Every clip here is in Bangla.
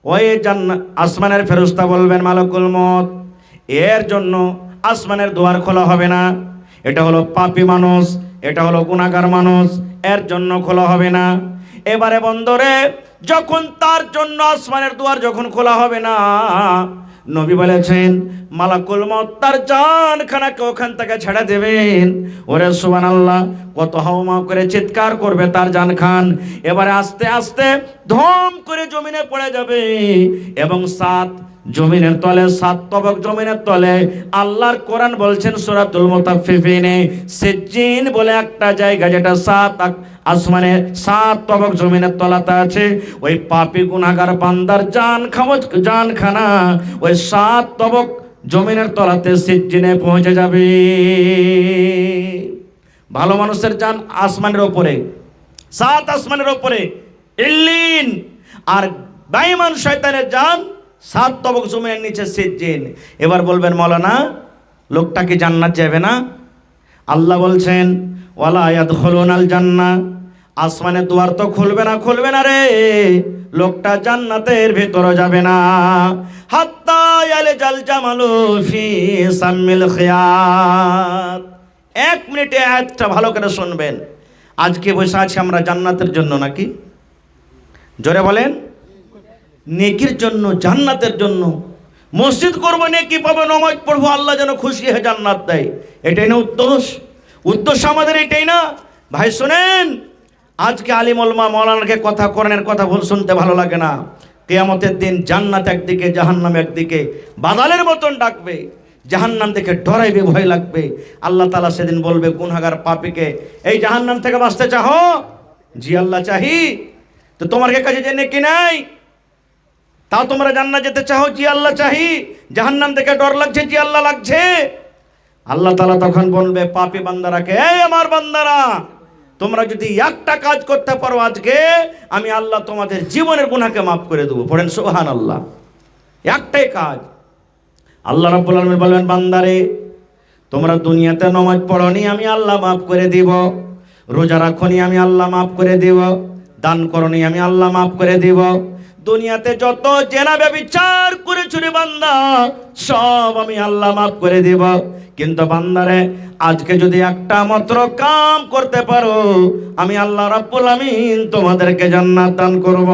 ওই আসমানের ফেরেশতা বলবেন মালাকুল মউত, এর জন্য আসমানের দুয়ার খোলা হবে না। এটা হলো পাপী মানুষ, এটা হলো গুনাহগার মানুষ, এর জন্য খোলা হবে না। এবারে বন্দরে যখন তার জন্য আসমানের দুয়ার যখন খোলা হবে না, নবী বলেছেন মালাকুল মউত তার জানখানাকে ওখান থেকে ছেড়ে দেবেন। ওরে সুবহানাল্লাহ, কত হাওমা করে চিৎকার করবে তার জান খান। এবারে আস্তে আস্তে ধম করে জমিনে পড়ে যাবে এবং জমিনের তলে 7 তবক জমিনের তলে। আল্লাহর কোরআন বলছেন সূরাতুল মুতাফফিফিনে, সিজ্জিন বলে একটা জায়গা যেটা আসমানে 7 তবক জমিনের তলাতে আছে। ওই পাপী গুনাহগার বান্দার জানখানা ওই 7 তবক জমিনের তলাতে সিজ্জিনে পৌঁছে যাবে। ভালো মানুষের জান আসমানের উপরে, 7 আসমানের উপরে ইল্লিন, আর বেঈমান শয়তানের জান 7 তবক জমিনের নিচে সিজ্জিন। এবার বলবেন মাওলানা, লোকটা কি জান্নাত যাবে না? আল্লাহ বলছেন ওয়ালা ইয়াদখুলুনাল জান্নাহ, আসমানের দুয়ার তো খুলবে না রে, লোকটা জান্নাতের ভেতরে যাবে না। হাত্তা ইয়ালজাল জামালু ফি সামিল খিয়াত। 1 মিনিটে আয়াতটা ভালো করে শুনবেন। আজকে বসে আছি আমরা জান্নাতের জন্য নাকি? জোরে বলেন। নেকির জন্য, জান্নাতের জন্য। মসজিদ করবো, নেকি পাবো, নামাজ পড়বো, আল্লাহ যেন খুশি হয়ে জান্নাত দেয়, এটাই না উদ্দেশ্য আমাদের, এটাই না? ভাই শোনেন, আজকে আলিম ওলামা মাওলানাকে কথা, কোরআনের কথা ভুল শুনতে ভালো লাগে না। কিয়ামতের দিন জান্নাত একদিকে, জাহান্নাম একদিকে, বাদালের মতন ডাকবে। জাহান্নাম দেখে ডরাইবে, ভয় লাগবে। আল্লাহ তাআলা সেদিন বলবে গুনাহগার পাপীকে, এই জাহান্নাম থেকে বাঁচতে চাও? জি আল্লাহ চাহি। তো তোমার কাছে যে নেকি নাই, তাও তোমরা জান্নাত যেতে চাও? জি আল্লাহ চাহি। জাহান্নাম থেকে ডর লাগছে? জি আল্লাহ লাগছে। আল্লাহ তাআলা তখন বলবে পাপী বান্দারাকে, এই আমার বান্দারা, তোমরা যদি একটা কাজ করতে পারো আজকে, আমি আল্লাহ তোমাদের জীবনের গুনাহকে মাফ করে দেবো। পড়েন সুবহানাল্লাহ। একটাই কাজ। আল্লাহ রাব্বুল আলামিন বলবেন বান্দারে, তোমরা দুনিয়াতে নামাজ পড়নি, আমি আল্লাহ মাফ করে দিব। রোজা রাখনি, আমি আল্লাহ মাফ করে দিব। দান করনি, আমি আল্লাহ মাফ করে দিব। দুনিয়াতে যত জেনা ব্যভিচার করেছ রে বান্দা, সব আমি আল্লাহ মাফ করে দিব। কিন্তু বান্দারে, আজকে যদি একটা মাত্র কাম করতে পারো, আমি আল্লাহ রাব্বুল আমিন তোমাদেরকে জান্নাত দান করব।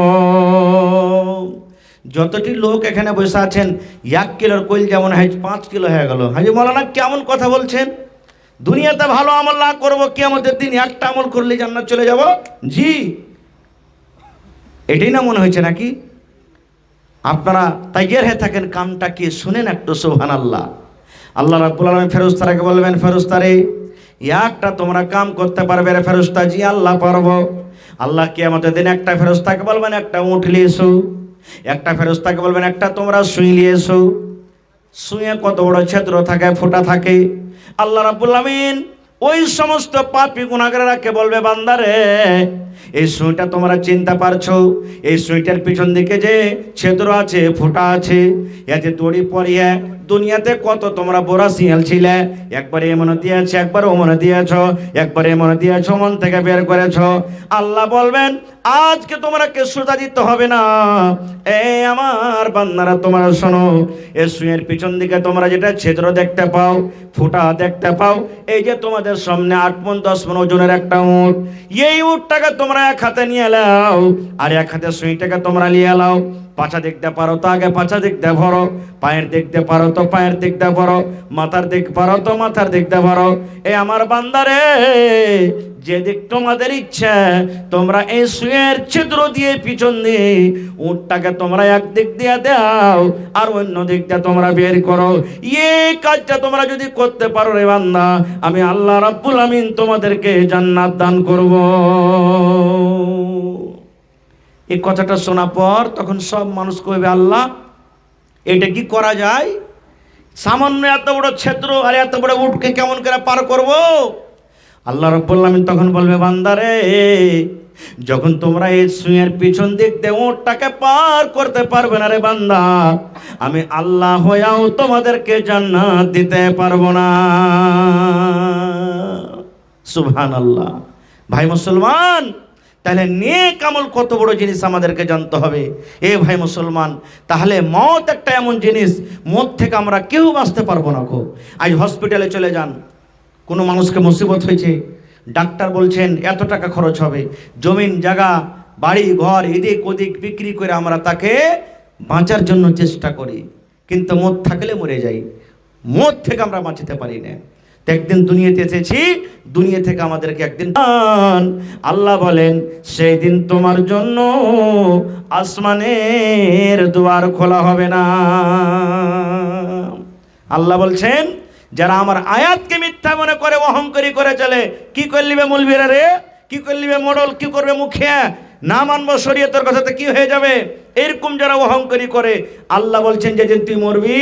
যতটি লোক এখানে বসে আছেন, 1 কিলোর কইল যেমন হয় 5 কিলো হয়ে গেল। হাজি মাওলানা কেমন কথা বলছেন? দুনিয়াতে ভালো আমল না করবো, কিয়ামতের দিন একটা আমল করলে জান্নাত চলে যাব? জি, এটাই না মনে হয়েছে নাকি? আপনারা তাইয়ার হয়ে থাকেন, কামটা কি শুনেন একটু। সুবহানাল্লাহ। আল্লাহ রাব্বুল আলামিন ফেরেশতাকে বলবেন, ফেরেশতারে, একটা তোমরা কাম করতে পারবে রে ফেরেশতা? জি আল্লাহ পারবো। আল্লাহ কিয়ামতের দিন একটা ফেরেশতাকে বলবেন একটা উট নিয়ে এসো, একটা ফেরেশতাকে বলবেন একটা তোমরা সুই নিয়ে এসো। সুইয়ে কত বড় ছিদ্র থাকে, ফোঁটা থাকে। আল্লাহ রাব্বুল আলামিন ওই সমস্ত পাপী গুনাহগারকে বলবে বান্দারে, এই সুইটা তোমরা চিনতে পারছো? এই সুইটার পিছন দিকে যে ছিদ্র আছে, ফোঁটা আছে, এ যে দড়ি পরিয়ে দুনিয়াতে কত তোমরা বোরা শিয়াল ছিলে, একবারে এমন দিয়েছ, একবার ওমন দিয়েছ, একবারে এমন দিয়েছ, মন থেকে বের করেছ। আল্লাহ বলবেন আজকে তোমরা কে সুদা দিতে হবে না। এই আমার বান্দারা তোমরা শোনো, এই সুইয়ের পিছন দিকে তোমরা যেটা ছিদ্র দেখতে পাও, ফোঁটা দেখতে পাও, এই যে তোমাদের সামনে 8 মণ 10 মণ ওজনের একটা উট, এই উটটাকে তোমরা এক হাতে নিয়ে নাও, আর এক হাতে সুইটাকে তোমরা নিয়ে নাও। পাছা দেখতে পারো তো আগে পাছা দেখতে ভরো, পায়ের দেখতে পারো তো পায়ের দেখতে পারো, মাথার দেখতে পারো তো মাথার দেখতে পারো। এই আমার বান্দারে, যে দিক তোমাদের ইচ্ছা তোমরা এই সুয়ের ছিদ্র দিয়ে পিছন দিয়ে উটটাকে তোমরা এক দিক দিয়ে দাও, আর অন্য দিক দিয়ে তোমরা বের করো। এই কাজটা তোমরা যদি করতে পারো রে বান্দা, আমি আল্লাহ রাব্বুল আমিন তোমাদেরকে জান্নাত দান করব। এই কথাটা শোনার পর তখন সব মানুষ কইবে, আল্লাহ এটা কি করা যায়? সামান্য এত বড় ছিদ্র আর এত বড় উটকে কেমন করে পার করব? আল্লাহ রাব্বুল আমিন তখন বলবে, বান্দারে, যখন তোমরা এই সুইয়ের পিছন দিক দিয়ে উটটাকে পার করতে পারবে না রে বান্দা, আমি আল্লাহ হইয়াও তোমাদেরকে জান্নাত দিতে পারবো না। সুবহানাল্লাহ। ভাই মুসলমান, তাহলে নেক আমল কত বড় জিনিস আমাদেরকে জানতে হবে। এ ভাই মুসলমান, তাহলে মত একটা এমন জিনিস, মত থেকে আমরা কেউ বাঁচতে পারবো না। আজ হসপিটালে চলে যান, কোনো মানুষকে মুসিবত হয়েছে, ডাক্তার বলছেন এত টাকা খরচ হবে, জমিন জায়গা বাড়ি ঘর এদিক ওদিক বিক্রি করে আমরা তাকে বাঁচার জন্য চেষ্টা করি, কিন্তু মত থাকলে মরে যাই, মত থেকে আমরা বাঁচতে পারি না। তো একদিন দুনিয়াতে এসেছি, দুনিয়া থেকে আমাদেরকে একদিন আল্লাহ বলেন সেই দিন তোমার জন্য আসমানের দুয়ার খোলা হবে না। আল্লাহ বলছেন যারা আমার আয়াতকে মিথ্যা মনে করে অহংকারী করে চলে, কি করলিবে মৌলবীরা রে, কি করলিবে মোড়ল, কি করবে মুখিয়া, না মানবো শরীয়তের কথাতে কি হয়ে যাবে, এরকম যারা অহংকারী করে, আল্লাহ বলছেন যে যেদিন তুই মরবি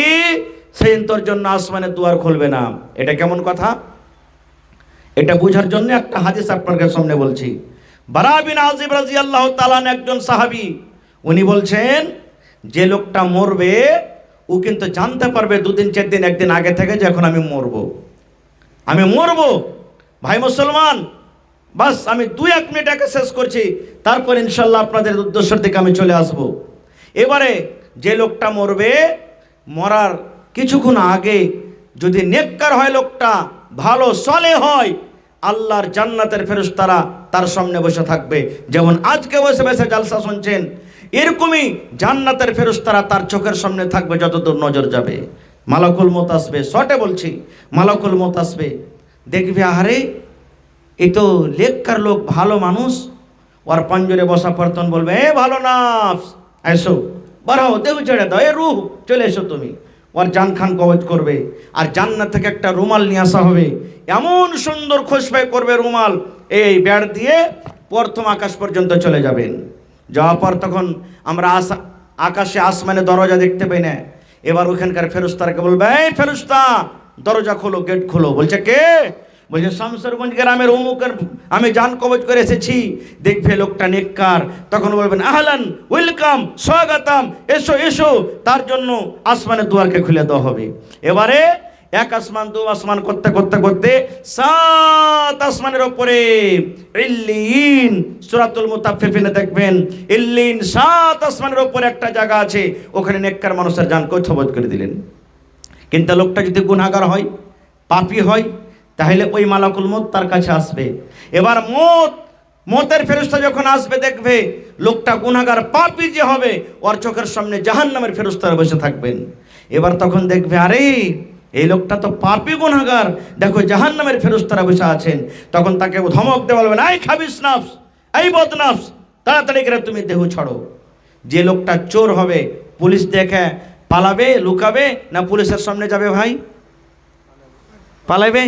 সেদিন তোর জন্য আসমানের দুয়ার খুলবে না। এটা কেমন কথা? এটা বোঝার জন্য একটা হাদিস আপনাদের সামনে বলছি। বারা বিন আযিব রাদিয়াল্লাহু তাআলা একজন সাহাবী, উনি বলছেন যে লোকটা মরবে ও কিন্তু জানতে পারবে দুদিন চার দিন একদিন আগে থেকে যে এখন আমি মরবো, আমি মরবো। ভাই মুসলমান, বাস আমি 2-1 মিনিট আগে শেষ করছি, তারপর ইনশাল্লাহ আপনাদের উদ্দেশ্যের দিকে আমি চলে আসব। এবারে যে লোকটা মরবে, মরার কিছুক্ষণ আগে যদি নেককার হয়, লোকটা ভালো সলে হয়, আল্লাহর জান্নাতের ফেরেশতারা তার সামনে বসে থাকবে। যেমন আজকে বসে বসে জালসা শুনছেন, এরকমই জান্নাতের ফেরেশতারা তার চোখের সামনে থাকবে যতদূর নজর যাবে। মালাকুল মউত আসবে, শর্টে বলছি, মালাকুল মউত আসবে, দেখবে আরে এই তো নেককার লোক, ভালো মানুষ, ওর পঞ্জরে বসা পর্তন বলবে এ ভালো নাফস এসো, বাড়াও, দেহ ছেড়ে দাও, এ রুহ চলে এসো তুমি, ওর জান খান কবজ করবে। আর জান্নাত থেকে একটা রুমাল নিয়ে আসা হবে, এমন সুন্দর খুশবাই করবে রুমাল, এই বেড় দিয়ে প্রথম আকাশ পর্যন্ত চলে যাবেন। যাওয়ার পর তখন আমরা আকাশে আসমানে দরজা দেখতে পাই না। এবার ওখানকার ফেরেশতাকে বলবে এই ফেরেশতা দরজা খোলো, গেট খোলো। বলছে কে? বলছে শামসেরগঞ্জ গ্রামের অমুকের আমি জান কবজ করে এসেছি। দেখবে লোকটা নেককার, তখন বলবেন আহলান, ওয়েলকাম, স্বাগতম, এসো এসো। তার জন্য আসমানের দুয়ারকে খুলে দেওয়া হবে। এবারে এক আসমান দু আসমান করতে করতে করতে 7 আসমানের উপরে ইল্লিন, সূরাতুল মুতাফফিফিনে দেখবেন ইল্লিন 7 আসমানের উপরে একটা জায়গা আছে, ওখানে নেককার মানুষের জান কবজ করে দিলেন। কিন্তু লোকটা যদি গুনাহগার হয়, পাপী হয়, তাহলে ওই মালাকুল মউত তার কাছে আসবে। এবার মতের ফেরেশতা যখন আসবে, দেখবে লোকটা গুনাহগার পাপী যে হবে, ওর চোখের সামনে জাহান্নামের ফেরেশতারা বসে থাকবেন। এবার তখন দেখবে আরে এই লোকটা তো পাপী গুনাহগার, দেখো জাহান্নামের ফেরেশতারা বসে আছেন। তখন তাকে ধমক দিয়ে বলবেন এই খাবিস নফস, এই বদনফস, তাড়াতাড়ি করে তুমি দেহ ছাড়ো। যে লোকটা চোর হবে, পুলিশ দেখে পালাবে, লুকাবে না পুলিশের সামনে যাবে? ভাই পালাবে।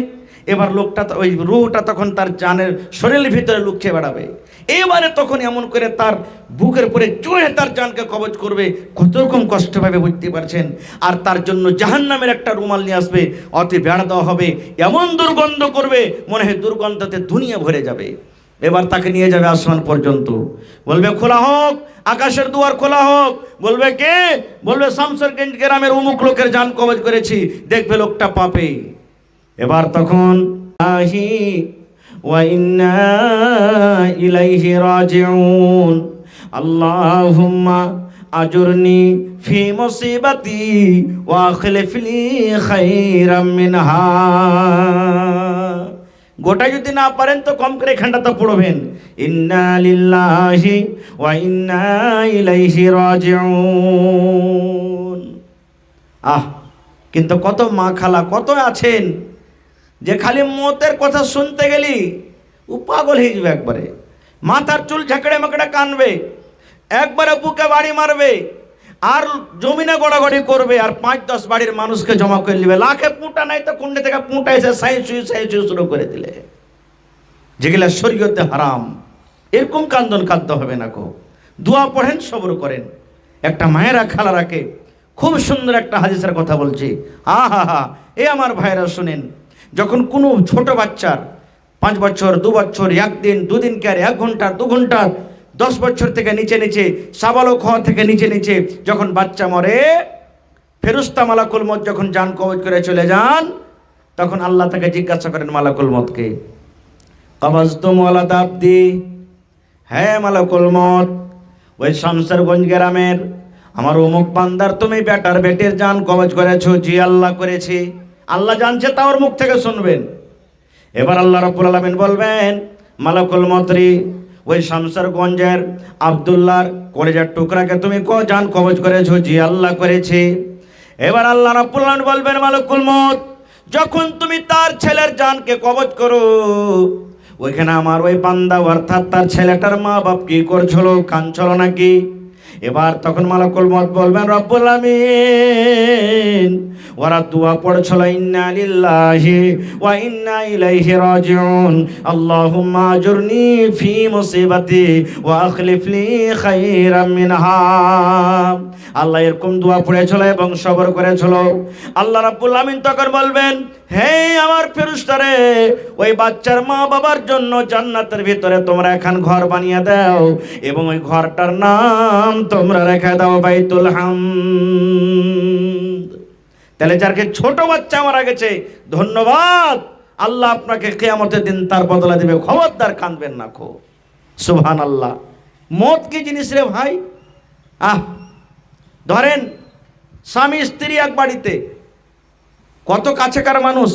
এবার লোকটা ওই রুহটা তখন তার জানের শরীরের ভিতরে লুকিয়ে বেড়াবে। এবারে তখন এমন করে তার বুকের উপরে চড়ে তার জানকে কবজ করবে, কত রকম কষ্ট পাবে বুঝতে পারছেন। আর তার জন্য জাহান্নামের একটা রুমাল নিয়ে আসবে, অতি বেড়া দেওয়া হবে, এমন দুর্গন্ধ করবে মনে হয় দুর্গন্ধতে দুনিয়া ভরে যাবে। এবার তাকে নিয়ে যাবে আসমান পর্যন্ত, বলবে খোলা হোক, আকাশের দুয়ার খোলা হোক। বলবে কে? বলবে শামসেরগঞ্জ গ্রামের অমুক লোকের জান কবজ করেছি। দেখবে লোকটা পাপে। এবার তখন আহি ওয়া ইন্না ইলাইহি রাজিউন, আল্লাহুম্মা আজুরনি ফি মুসিবাতি ওয়া আখলিফ লি খায়রাম মিনহা। গোটা যদি না পারেন তো কম করে এখানটা তো পড়বেন, ইন্না লিল্লাহি ওয়া ইন্না ইলাইহি রাজিউন। কিন্তু কত মা খালা কত আছেন যে খালি মতের কথা শুনতে গেলি ও পাগল হয়ে যাবে, একবারে মাথার চুল ঝাঁকড়ে মাকড়ে কানবে, একবারে বুকে বাড়ি মারবে, আর জমিনে গড়াগড়ি করবে, আর 5-10 বাড়ির মানুষকে জমা করে নেবে। লাখে পুঁটা নাই তো কুন্ডে থেকে পুঁটা এসে সাই সুই শুরু করে দিলে, যেগুলা শরীয়তে হারাম। এরকম কান্দন কাঁদতে হবে না কো, দোয়া পড়েন, সবর করেন। একটা মায়েরা খালারাকে খুব সুন্দর একটা হাদিসের কথা বলছি। এ আমার ভাইরা শুনেন, যখন কোনো ছোট বাচ্চার 5 বছর 2 বছর 1 দিন 2 দিন কে 1 ঘন্টা 2 ঘন্টা 10 বছর থেকে নিচে সাবালক হওয়া থেকে নিচে যখন বাচ্চা মরে, ফেরেশতা মালাকুল মউত যখন জান কবজ করে চলে যান, তখন আল্লাহ তাকে জিজ্ঞাসা করেন মালাকুল মউতকে, কবজতুম ওয়ালাদ আবদি, হ্যাঁ মালাকুল মত, ওই শামসেরগঞ্জ গ্রামের আমার অমুক বান্দার তুমি বেটার বেটির জান কবজ করেছো। জি আল্লাহ করেছি। আল্লাহ জানছে, তা ওর মুখ থেকে শুনবেন। এবার আল্লাহ রাব্বুল আলামিন বলবেন, মালাকুল মতরি ওই শামসেরগঞ্জের আব্দুল্লাহর কলেজার টুকরাকে তুমি জান কবজ করেছো। জি আল্লাহ করেছি। এবার আল্লাহ রাব্বুল আলামিন বলবেন, মালাকুল মত, যখন তুমি তার ছেলের জানকে কবজ করো, ওইখানে আমার ওই বান্দা অর্থাৎ তার ছেলেটার মা বাপ কি করছিল? কাঁদছিল নাকি? এবার তখন মালাকুল মত বলবেন, রব্বুল আমিন, ওরা দোয়া পড়ছিল, ইন্না লিল্লাহি ওয়া ইন্না ইলাইহি রাজিউন, আল্লাহুম্মা আজুরনি ফি মুসিবাতি ওয়া আখলিফ লি খায়রাম মিনহা। আল্লাহ এরকম দোয়া পড়েছিল এবং সবর করেছিল। আল্লাহ রাব্বুল আমিন তখন বলবেন, হে আমার ফেরেশতারে, ওই বাচ্চার মা বাবার জন্য জান্নাতের ভিতরে তোমরা এখন ঘর বানিয়ে দাও এবং ওই ঘরটার নাম তোমরা রেখে দাও বাইতুল হামদ। তাহলে যারকে ছোট বাচ্চা মারা গেছে, ধন্যবাদ, আল্লাহ আপনাকে কিয়ামতের দিন তার বদলা দিবে, খবরদার কাঁদবেন না খো। সুবহানাল্লাহ। মত কি জিনিস রে ভাই? ধরেন স্বামী স্ত্রী এক বাড়িতে, কত কাছেকার মানুষ,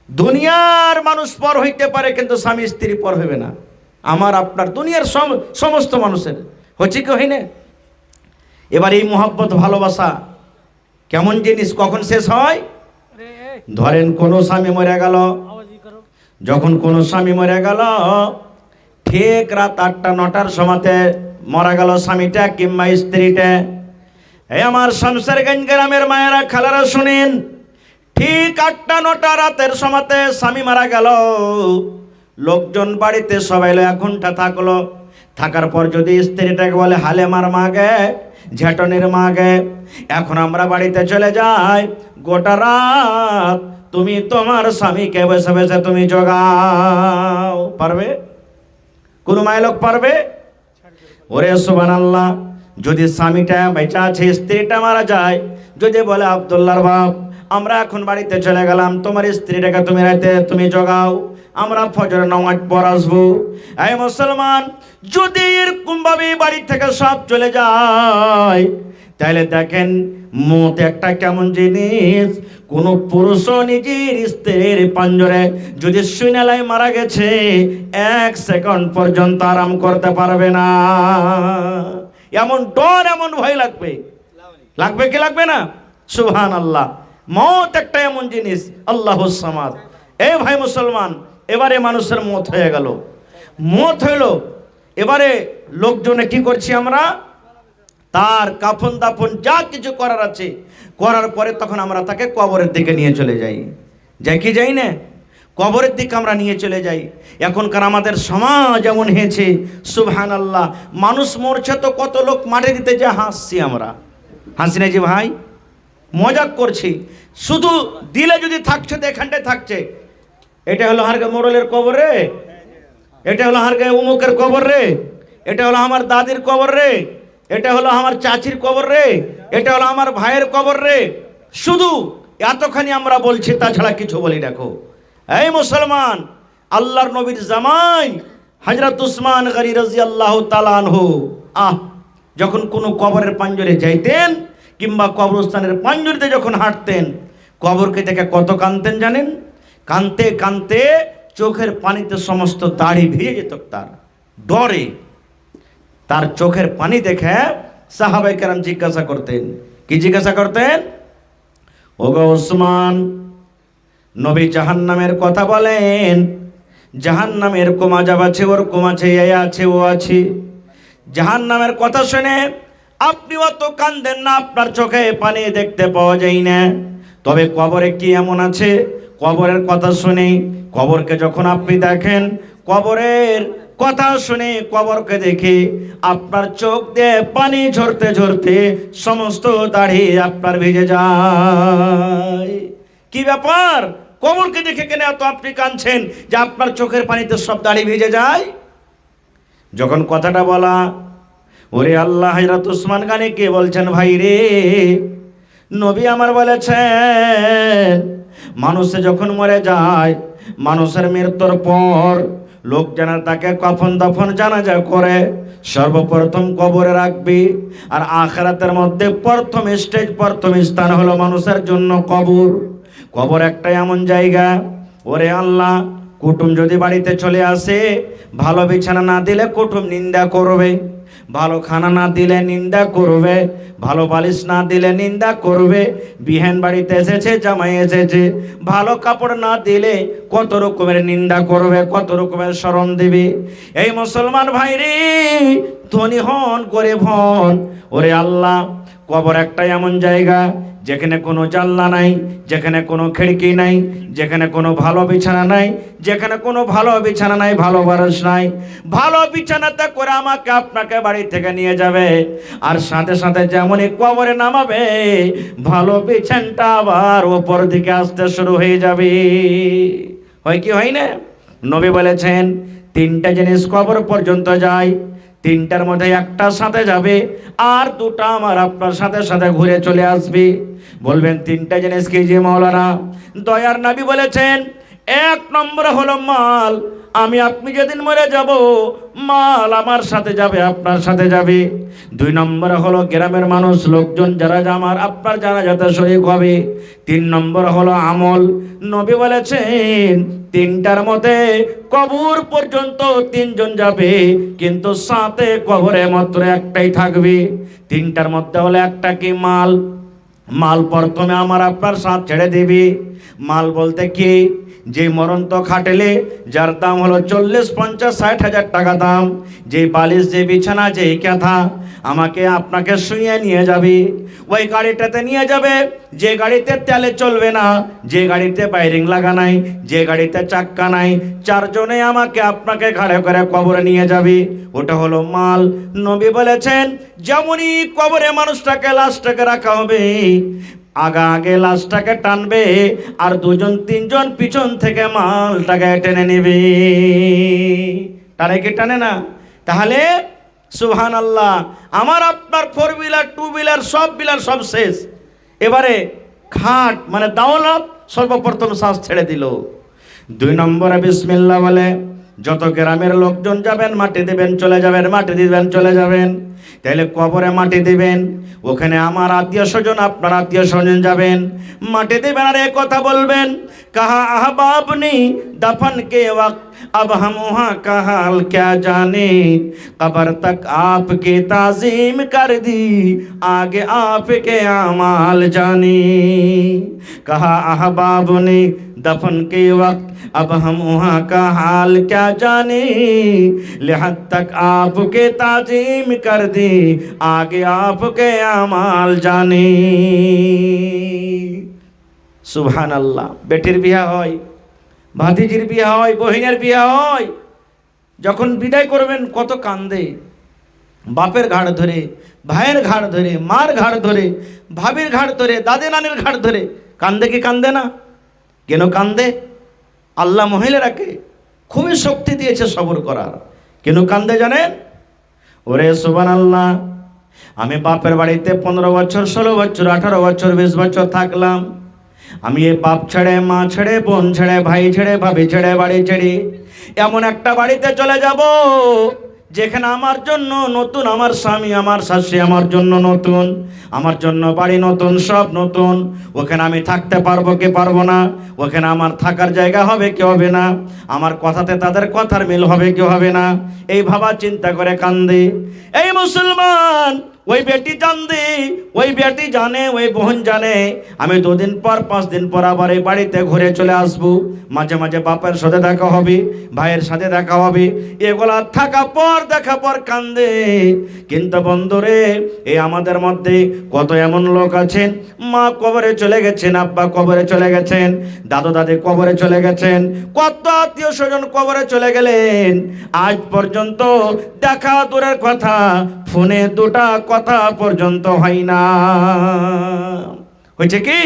দুনিয়ার মানুষ পর হইতে পারে কিন্তু স্বামী স্ত্রী পর হইবে না। আমার আপনার দুনিয়ার সমস্ত মানুষের হচ্ছে কি হয় না? এবার এই মোহাব্বত ভালোবাসা কেমন জিনিস, কখন শেষ হয়? ধরেন কোনো স্বামী মরে গেল, যখন কোনো স্বামী মরে গেল, ঠিক রাত 8টা-9টার সময়তে মরা গেল স্বামীটা কিংবা স্ত্রীটা। এই আমার শামসেরগঞ্জ গ্রামের মায়েরা খালারা শুনেন, ঠিক 8টা-9টা রাতের সময়তে স্বামী মারা গেল, লোকজন বাড়িতে সবাই 1 ঘন্টা থাকলো। থাকার পর যদি স্ত্রীটাকে বলে, হালেমার মাগে, ঝেটনের মাগে, এখন আমরা বাড়িতে চলে যাই, গোটা রাত তুমি তোমার স্বামীকে বসে বসে তুমি জগাও, পারবে? কোন মায়লোক পারবে? ওরে সুবহানাল্লাহ। যদি স্বামীটা বেঁচে আছে, স্ত্রীটা মারা যায়, যদি বলে, আব্দুল্লাহর বাপ, আমরা এখন বাড়িতে চলে গেলাম, তোমার স্ত্রীটাকে তুমি রাতে তুমি জগাও, আমরা ফজরের নামাজ পড়ে আসবো। এই মুসলমান, যদি এরকম ভাবে বাড়ি থেকে সব চলে যায়, তাহলে দেখেন মত একটা কেমন জিনিস। কোন পুরুষ নিজের স্ত্রীর পাঞ্জরে যদি শুনালাই মারা গেছে, 1 সেকেন্ড পর্যন্ত আরাম করতে পারবে না। এমন ডর, এমন ভয় লাগবে, লাগবে কি লাগবে না? সুবহানাল্লাহ। মত একটা এমন জিনিস, আল্লাহুস সামাদ। এই ভাই মুসলমান, এবারে মানুষের মত হয়ে গেল, মত হইল। এবারে লোকজনে কি করছি আমরা? তার কাফন দাফন যা কিছু করার আছে করার পরে তখন আমরা তাকে কবরের দিকে নিয়ে চলে যাই। যাই কি যাই না? কবরের দিকে আমরা নিয়ে চলে যাই। এখনকার আমাদের সমাজ এমন হয়েছে, সুবহানাল্লাহ, মানুষ মরছে তো কত লোক মাঠে দিতে যা হাসছি আমরা, হাসি না যে ভাই, মজাক করছি। শুধু দিলে যদি থাকছে তো এখানটায় থাকছে, এটা হলো হারগে মোড়লের কবর রে, এটা হলো হারগে উমুকের কবর রে, এটা হলো আমার দাদির কবর রে, এটা হলো আমার চাচির কবর রে, এটা হলো আমার ভাইয়ের কবর রে। শুধু এতখানি আমরা বলছি, তাছাড়া কিছু বলি। দেখো এই মুসলমান, আল্লাহর নবীর জামাই হযরত উসমান গনি রাদিয়াল্লাহু তাআলা আনহু যখন কোনো কবরের পাঞ্জরে যাইতেন কিংবা কবরস্থানের পাঞ্জরিতে যখন হাঁটতেন, কবরকে দেখে কত কাঁদতেন জানেন? কাঁদতে কাঁদতে চোখের পানিতে সমস্ত দাড়ি ভিজে যেত তার ডরে। তার চোখের পানি দেখে সাহাবায়ে কেরাম জিজ্ঞাসা করতেন, কি জিজ্ঞাসা করতেন? ওগো উসমান, নবী জাহান্নামের কথা বলেন, জাহান্নামে এরকম আযাব আছে, ওরকম আছে, এই আছে, ও আছে। জাহান্নামের কথা শুনে আপনি অত কাঁদেন না, আপনার চোখে পানি দেখতে পাওয়া যায় না। তবে কবরে কি এমন আছে? কবরের কথা শুনে, কবরকে যখন আপনি দেখেন, কবরের কথা শুনে, কবরকে দেখে আপনার চোখ দিয়ে পানি ঝরতে ঝরতে সমস্ত দাড়ি আপনার ভিজে যায়। কি ব্যাপার? কবরকে দেখে কেন এত আপনি কাঁদছেন যে আপনার চোখের পানিতে সব দাড়ি ভিজে যায়? যখন কথাটা বলা, ওরে আল্লাহ, হযরত উসমান গনি কে বলছেন? ভাই রে, নবী আমার বলেছেন, মানুষে যখন মরে যায়, মানুষের মৃত্যুর পর লোক যেন তাকে কফন দফন জানাজা করে সর্বপ্রথম কবরে রাখবি। আর আখিরাতের মধ্যে প্রথম স্টেজ, প্রথম স্থান হলো মানুষের জন্য কবর। কবর একটা এমন জায়গা, ওরে আল্লাহ, কুটুম যদি বাড়িতে চলে আসে, ভালো বিছানা না দিলে কুটুম নিন্দা করবে, ভালো খানা না দিলে নিন্দা করবে, ভালো বালিশ না দিলে নিন্দা করবে, বিহান বাড়িতে এসেছে, জামাই এসেছে, ভালো কাপড় না দিলে কত রকমের নিন্দা করবে, কত রকমের শরম দিবে। এই মুসলমান ভাইরে, ধনী হন গরিব হন, ওরে আল্লাহ, কবর একটা এমন জায়গা যেখানে কোনো জানলা নাই, যেখানে কোনো খিড়কি নাই, যেখানে কোনো ভালো বিছানা নাই, যেখানে কোনো ভালো বিছানা নাই, ভালো বারস নাই। ভালো বিছানাতে করে আমাকে আপনাকে বাড়ি থেকে নিয়ে যাবে, আর সাথে সাথে যেমনই কবরে নামাবে, ভালো বিছানটা আবার ওপর দিকে আসতে শুরু হয়ে যাবে। হয় কি হয় না? নবী বলেছেন তিনটা জিনিস কবর পর্যন্ত যায়, তিনটার মধ্যে একটা সাথে যাবে, আর দুটা আমার আপনার সাথে সাথে ঘুরে চলে আসবে। বলবেন তিনটা জিনিস কি যে মাওলানা? দয়ার নবী বলেছেন, এক নম্বর হলো মাল। আমি আপনি যেদিন মরে যাব, মাল আমার সাথে যাবে, আপনার সাথে যাবে। দুই নম্বর হলো গ্রামের মানুষ, লোকজন যারা আমার আপনার জানাজাতে শরীক হবে। তিন নম্বর হলো আমল। নবী বলেছেন তিনটার মধ্যে কবর পর্যন্ত তিনজন যাবে, কিন্তু সাথে কবরে মাত্র একটাই থাকবে। তিনটার মধ্যে হলো একটা কি? মাল। মাল প্রথমে আমার আপনার সাথ ছেড়ে দিবি। মাল বলতে কি? যে মরন্ত খাটেলে যার দাম হলো 40, 50, 60 হাজার টাকা দাম, যে বালিশ, যে বিছানা, যে ক্যাথা আমাকে আপনাকে শুইয়ে নিয়ে যাবে, ওই গাড়িটাতে নিয়ে যাবে যে গাড়িতে তেলে চলবে না, যে গাড়িতে বাইরিং লাগা নাই, যে গাড়িতে চাক্কা নাই, চারজনে আমাকে আপনাকে ঘাড়ে করে কবরে নিয়ে যাবে। ওটা হলো মাল। নবী বলেছেন যেমনই কবরে মানুষটাকে, লাশটাকে রাখা হবে, আগে লাশটাকে টানবে, আর দুজন তিনজন পিছন থেকে মালটাকে টেনে নেবে। টানে কি টানে না? তাহলে সুবহানাল্লাহ, আমার আপনার 4 হুইলার, 2 হুইলার, সব বিলার সব শেষ। এবারে খাট মানে দাওলাত সর্বপ্রথম শ্বাস ছেড়ে দিল। 2 নম্বরে বিসমিল্লাহ বলে যত গ্রামের লোকজন যাবেন, মাটি দিবেন, চলে যাবেন, মাটি দিবেন, চলে যাবেন। তাহলে কবরে মাটি দিবেন, ওখানে আমার আত্মীয় স্বজন, আপনার আত্মীয় স্বজন যাবেন, মাটি দিবেন, আর এক কথা বলবেন, কাহা আহবাব নে দফন কে ওয়াক্ত अब हम वहाँ का हाल क्या जाने, कब्र तक आपकी ताज़ीम कर दी, आगे आपके आमाल जाने। कहा अहबाब ने दफन के वक्त अब हम वहाँ का हाल क्या जाने, लिहाज तक आपके ताज़ीम कर दी, आगे आपके आमाल जाने। सुभान अल्लाह। बेटिर बिया হয়, ভাতিজির বিয়ে হয়, বহিনের বিয়ে হয়, যখন বিদায় করবেন কত কান্দে। বাপের ঘাড় ধরে, ভাইয়ের ঘাড় ধরে, মার ঘাড় ধরে, ভাবির ঘাড় ধরে, দাদে নানির ঘাড় ধরে কান্দে কি কান্দে না? কেন কান্দে? আল্লাহ মহিলারাকে খুবই শক্তি দিয়েছে সবর করার। কেন কান্দে জানেন? ওরে সুবহানাল্লাহ, আমি বাপের বাড়িতে 15 বছর, 16 বছর, 18 বছর, 20 বছর থাকলাম। আমি এই বাপ ছেড়ে, মা ছেড়ে, বোন ছেড়ে, ভাই ছেড়ে, ভাবি ছেড়ে, বাড়ি ছেড়ে এমন একটা বাড়িতে চলে যাব যেখানে আমার জন্য নতুন, আমার স্বামী, আমার শাশুড়ি আমার জন্য নতুন, আমার জন্য বাড়ি নতুন, সব নতুন। ওখানে আমি থাকতে পারবো কি পারবো না? ওখানে আমার থাকার জায়গা হবে কি হবে না? আমার কথাতে তাদের কথার মিল হবে কি হবে না? এই ভাবা চিন্তা করে কান্দে। এই মুসলমান, ওই বেটি জানদে, ওই বেটি জানে, ওই বোন জানে আমি 2 দিন পর, 5 দিন পর আবার এই বাড়িতে ঘুরে চলে আসবো। মাঝে মাঝে বাপের সাথে দেখা হবে, ভাইয়ের সাথে দেখা হবে, এগুলা থাকা পর, দেখা পর কান্দে। কিন্তু বন্ধুরে, এই আমাদের মধ্যে কত এমন লোক আছেন, মা কবরে চলে গেছেন, আব্বা কবরে চলে গেছেন, দাদু দাদি কবরে চলে গেছেন, কত আত্মীয় স্বজন কবরে চলে গেলেন, আজ পর্যন্ত দেখা দূরের কথা, ফোনে 2টা কথা পর্যন্ত হয় না। হয়েছে কি?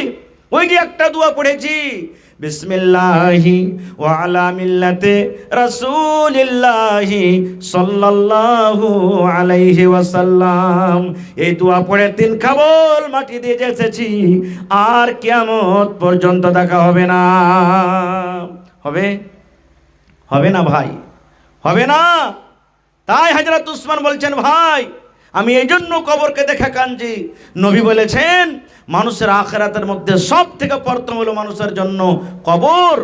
ওই যে একটা দোয়া পড়েছি, বিসমিল্লাহি ওয়া আলা মিল্লাতে রাসূলিল্লাহি সাল্লাল্লাহু আলাইহি ওয়াসাল্লাম, এই দোয়া পড়ে 3 খাবল মাটি দিয়ে এসেছি, আর কিয়ামত পর্যন্ত দেখা হবে না। হবে? হবে না ভাই? হবে না। তাই হযরত উসমান বলছেন, ভাই আমি এই জন্য কবরকে দেখে কাঁদছি। নবী বলেছেন মানুষের আখিরাতের মধ্যে সব থেকে প্রথম হলো মানুষের জন্য কবর।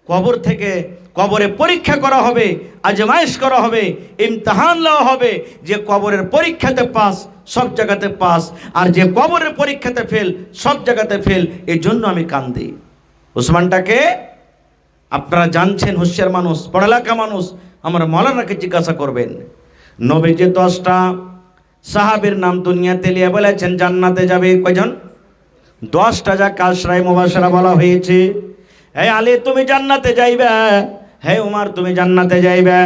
কবর থেকে কবরে পরীক্ষা করা হবে, আজমাইশ করা হবে, ইমতিহান নেওয়া হবে। যে কবরের পরীক্ষাতে পাস সব জায়গাতে পাস, আর যে কবরের পরীক্ষাতে ফেল সব জায়গাতে ফেল। এই জন্য আমি কান্দি। উসমানটাকে আপনারা জানছেন, হুঁশিয়ার মানুষ, পড়ালেখা মানুষ, আমার মৌলানাকে জিজ্ঞাসা করবেন। নবী যে 10টা সাহাবীর নাম দুনিয়াতে নিয়ে বলেছেন জান্নাতে যাবে, কয়জন? 10টা যা কাশরাই মুবাশশারা বলা হয়েছে। হে আলী তুমি জান্নাতে যাইবে, হে উমর তুমি জান্নাতে যাইবে,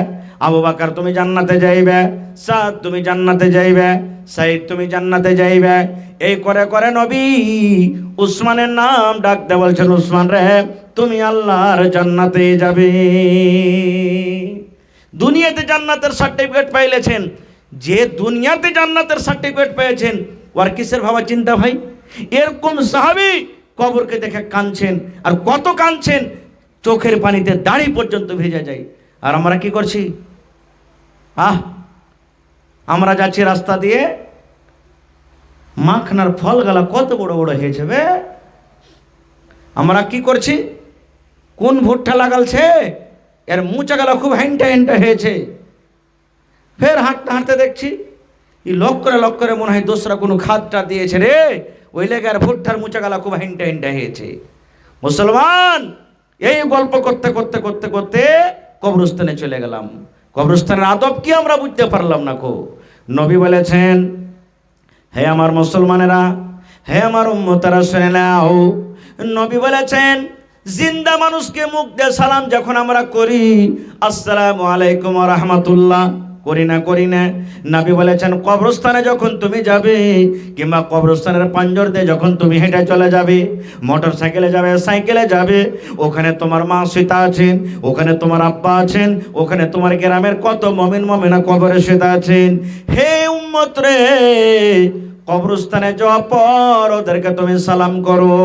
আবু বকর তুমি জান্নাতে যাইবে, সাদ তুমি জান্নাতে যাইবে, সাইদ তুমি জান্নাতে যাইবে। এই করে করে নবী উসমানের নাম ডাকতে বলছেন, উসমান রে তুমি আল্লাহর জান্নাতে যাবে। দুনিয়াতে জান্নাতের সার্টিফিকেট পাইলেছেন, যে দুনিয়াতে জান্নাতের সার্টিফিকেট পেয়েছেন ওর কিসের ভাবা চিন্তা ভাই? এরকম সাহাবী কবরকে দেখে কাঁদছেন, আর কত কাঁদছেন, চোখের পানিতে দাড়ি পর্যন্ত ভেজে যায়। আর আমরা কি করছি? আমরা যাচ্ছি রাস্তা দিয়ে, মাখনার ফলগুলা কত বড় বড় হয়েছে বে। আমরা কি করছি? কোন ভুট্টা লাগালছে, এর মুচাগুলা খুব হ্যান্টা হ্যান্টা হয়েছে। ফের হাঁটতে হাঁটতে দেখছি এই লক করে মনে হয় দোসরা কোনো খাদটা দিয়েছে রে, ওই লেগে আর ভুট্টার মুচাগুলা খুব হ্যান্টা হ্যান্টা হয়েছে। মুসলমান, এই গল্প করতে করতে করতে করতে কবরস্থানে চলে গেলাম। কবরস্থানের আদব কি আমরা বুঝতে পারলাম না কো। নবী বলেছেন, হে আমার মুসলমানেরা, হে আমার উম্মতেরা শুনে নাও। নবী বলেছেন জিন্দা মানুষকে মুখ দিয়ে সালাম যখন আমরা করি, আসসালামু আলাইকুম ওয়া রাহমাতুল্লাহ, করি না। নবী বলেছেন কবরস্থানে যখন তুমি যাবে, কিংবা কবরস্থানের পাঞ্জর দিয়ে যখন তুমি হেঁটে চলে যাবে, মোটর সাইকেলে যাবে, সাইকেলে যাবে, ওখানে তোমার মা সীতা আছেন, ওখানে তোমার আব্বা আছেন, ওখানে তোমার গ্রামের কত মুমিন মুমিনা কবরে সীতা আছেন। হে উম্মত রে, কবরস্থানে যাওয়ার পর ওদেরকে তুমি সালাম করো।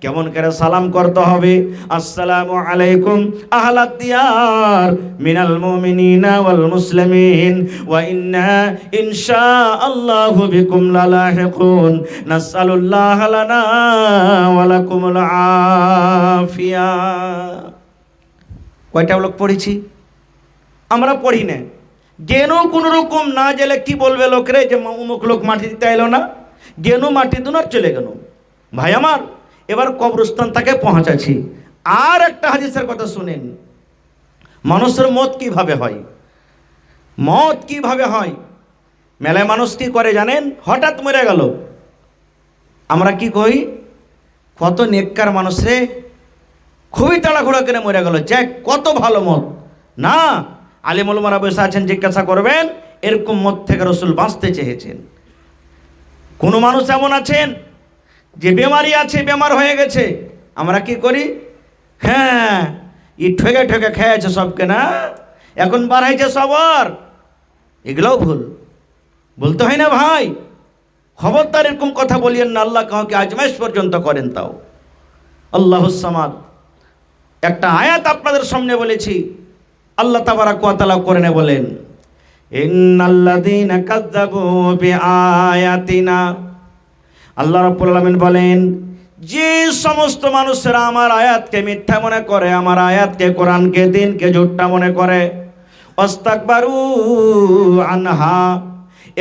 কেমন করে সালাম করতে হবে? আসসালামু আলাইকুম আহলাদ দিয়ার মিনাল মুমিনিনা ওয়াল মুসলিমিন ওয়া ইন্না ইনশাআল্লাহু বিকুম লালাহিকুন নাসআলুল্লাহ লানা ওয়া লাকুমুল আফিয়া। কয়টা লোক পড়েছি? আমরা পড়ি না। গেনু কোন রকম না জেলে কি বলবে লোকরে যে অমুক লোক মাটি দিতে এলো না, গেনু মাটি দুনার চলে গেল। ভাই আমার, এবার কবরস্থান তাকে পৌঁছাচ্ছি। আর একটা হাদিসের কথা শুনেন, মানুষের মত কিভাবে হয়, মত কিভাবে হয়। মেলায় মানুষ কি করে জানেন? হঠাৎ মরে গেল, আমরা কি কই, কত নেককার মানুষ রে, খুবই তাড়াহুড়া করে মরে গেল, যাক কত ভালো মত। না, আলিম উলামারা বসে আছেন, জিজ্ঞাসা করবেন এরকম মত থেকে রসুল বাঁচতে চেয়েছেন। কোনো মানুষ এমন আছেন যে বেমারি আছে, বেমার হয়ে গেছে, আমরা কি করি, হ্যাঁ ই ঠেকে ঠেকে খেয়েছে সবকে, না এখন বাড়াইছে সবার, এগুলোও ভুল বলতে হয় না ভাই। খবরদার এরকম কথা বলিয়েন না, আল্লাহ কাউকে আজমাইশ পর্যন্ত করেন। তাও আল্লাহুস সামাদ একটা আয়াত আপনাদের সামনে বলেছি, আল্লাহ তাবারাক ওয়া তাআলা কোরআনে বলেন, ইন্নাল্লাযীনা কাযযাবু বিআয়াতিনা, আল্লাহ রাব্বুল আলামিন বলেন যে সমস্ত মানুষেরা আমার আয়াতকে মিথ্যা মনে করে, আমার আয়াতকে, কোরআনকে, দিনকে ঝুট্টা মনে করে, ওয়াস্তাকবারু আনহা,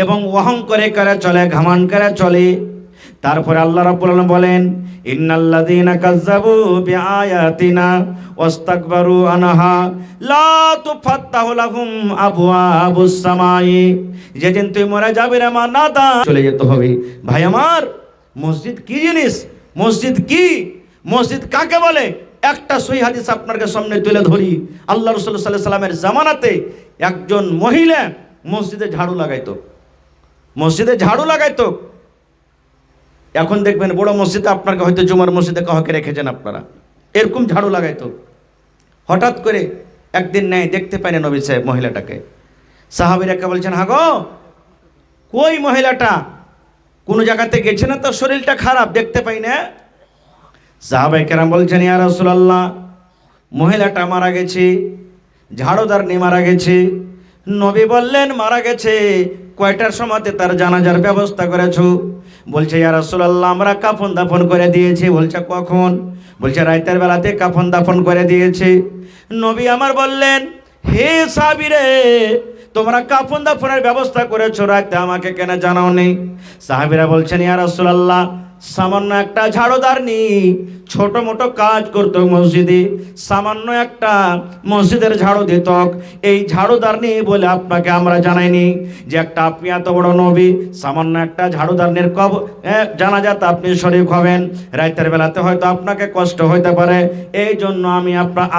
এবং অহংকারে করে চলে, ঘামান করে চলে। তারপরে আল্লাহ রাব্বুল আলামিন বলেন ইন্নাল্লাযীনা কাযযাবু বিআয়াতিনা ওয়াস্তাকবারু আনহা লা তুফাত্তাহু লাহুম আবওয়াবুস সামাই, যেদিন তুই মরে যাবি রে মা নাদা, চলে যেতে হবে। ভাই আমার, মসজিদ কি জিনিস? মসজিদ কি? মসজিদ কাকে বলে? একটা সহিহ হাদিস আপনাদের সামনে তুলে ধরি। আল্লাহ রাসূল সাল্লাল্লাহু আলাইহি সাল্লামের জামানাতে একজন মহিলা মসজিদে ঝাড়ু লাগাইতো, মসজিদে ঝাড়ু লাগাইতো। এখন দেখবেন বড় মসজিদে আপনাকে হয়তো জুমার মসজিদে কাউকে রেখেছেন আপনারা, এরকম ঝাড়ু লাগাইতো। হঠাৎ করে একদিন নেয় দেখতে পায় না নবী সাহেব মহিলাটাকে। সাহাবীরা কে বলছেন, হা গো কই মহিলাটা, কোন জায়গাতে গেছে না, তার শরীরটা খারাপ, দেখতে পাই না। সাহাবায়ে কেরাম বলছেন, ইয়া রাসূলুল্লাহ মহিলাটা মারা গেছে, ঝাড়ুদারনি মারা গেছে। নবী বললেন, মারা গেছে, কয়টার সময়তে তার জানাজার ব্যবস্থা করেছো? বলছে, ইয়া রাসূলুল্লাহ, আমরা কাফন দাফন করে দিয়েছি। বলছে, কখন? বলছে, রাতের বেলাতে কাফন দাফন করে দিয়েছে। নবী আমার বললেন, হে সাহাবীরে, তোমরা কাফন দাফনের ব্যবস্থা করেছো, রাতে আমাকে কেন জানাও নেই? সাহাবীরা বলছেন, ইয়া রাসূলুল্লাহ, সামান্য একটা ঝাড়ুদারনি ছোট মোটো কাজ করতো মসজিদে, সামান্য একটা মসজিদের ঝাড়ু দিত, এই ঝাড়ুদারনি বলে আপনাকে আমরা জানাইনি যে একটা আপনি এত বড় নবী, সামান্য একটা ঝাড়ুদারনির জানাজাতে আপনি শরীক হবেন, রাতের বেলাতে হয়তো আপনাকে কষ্ট হইতে পারে, এই জন্য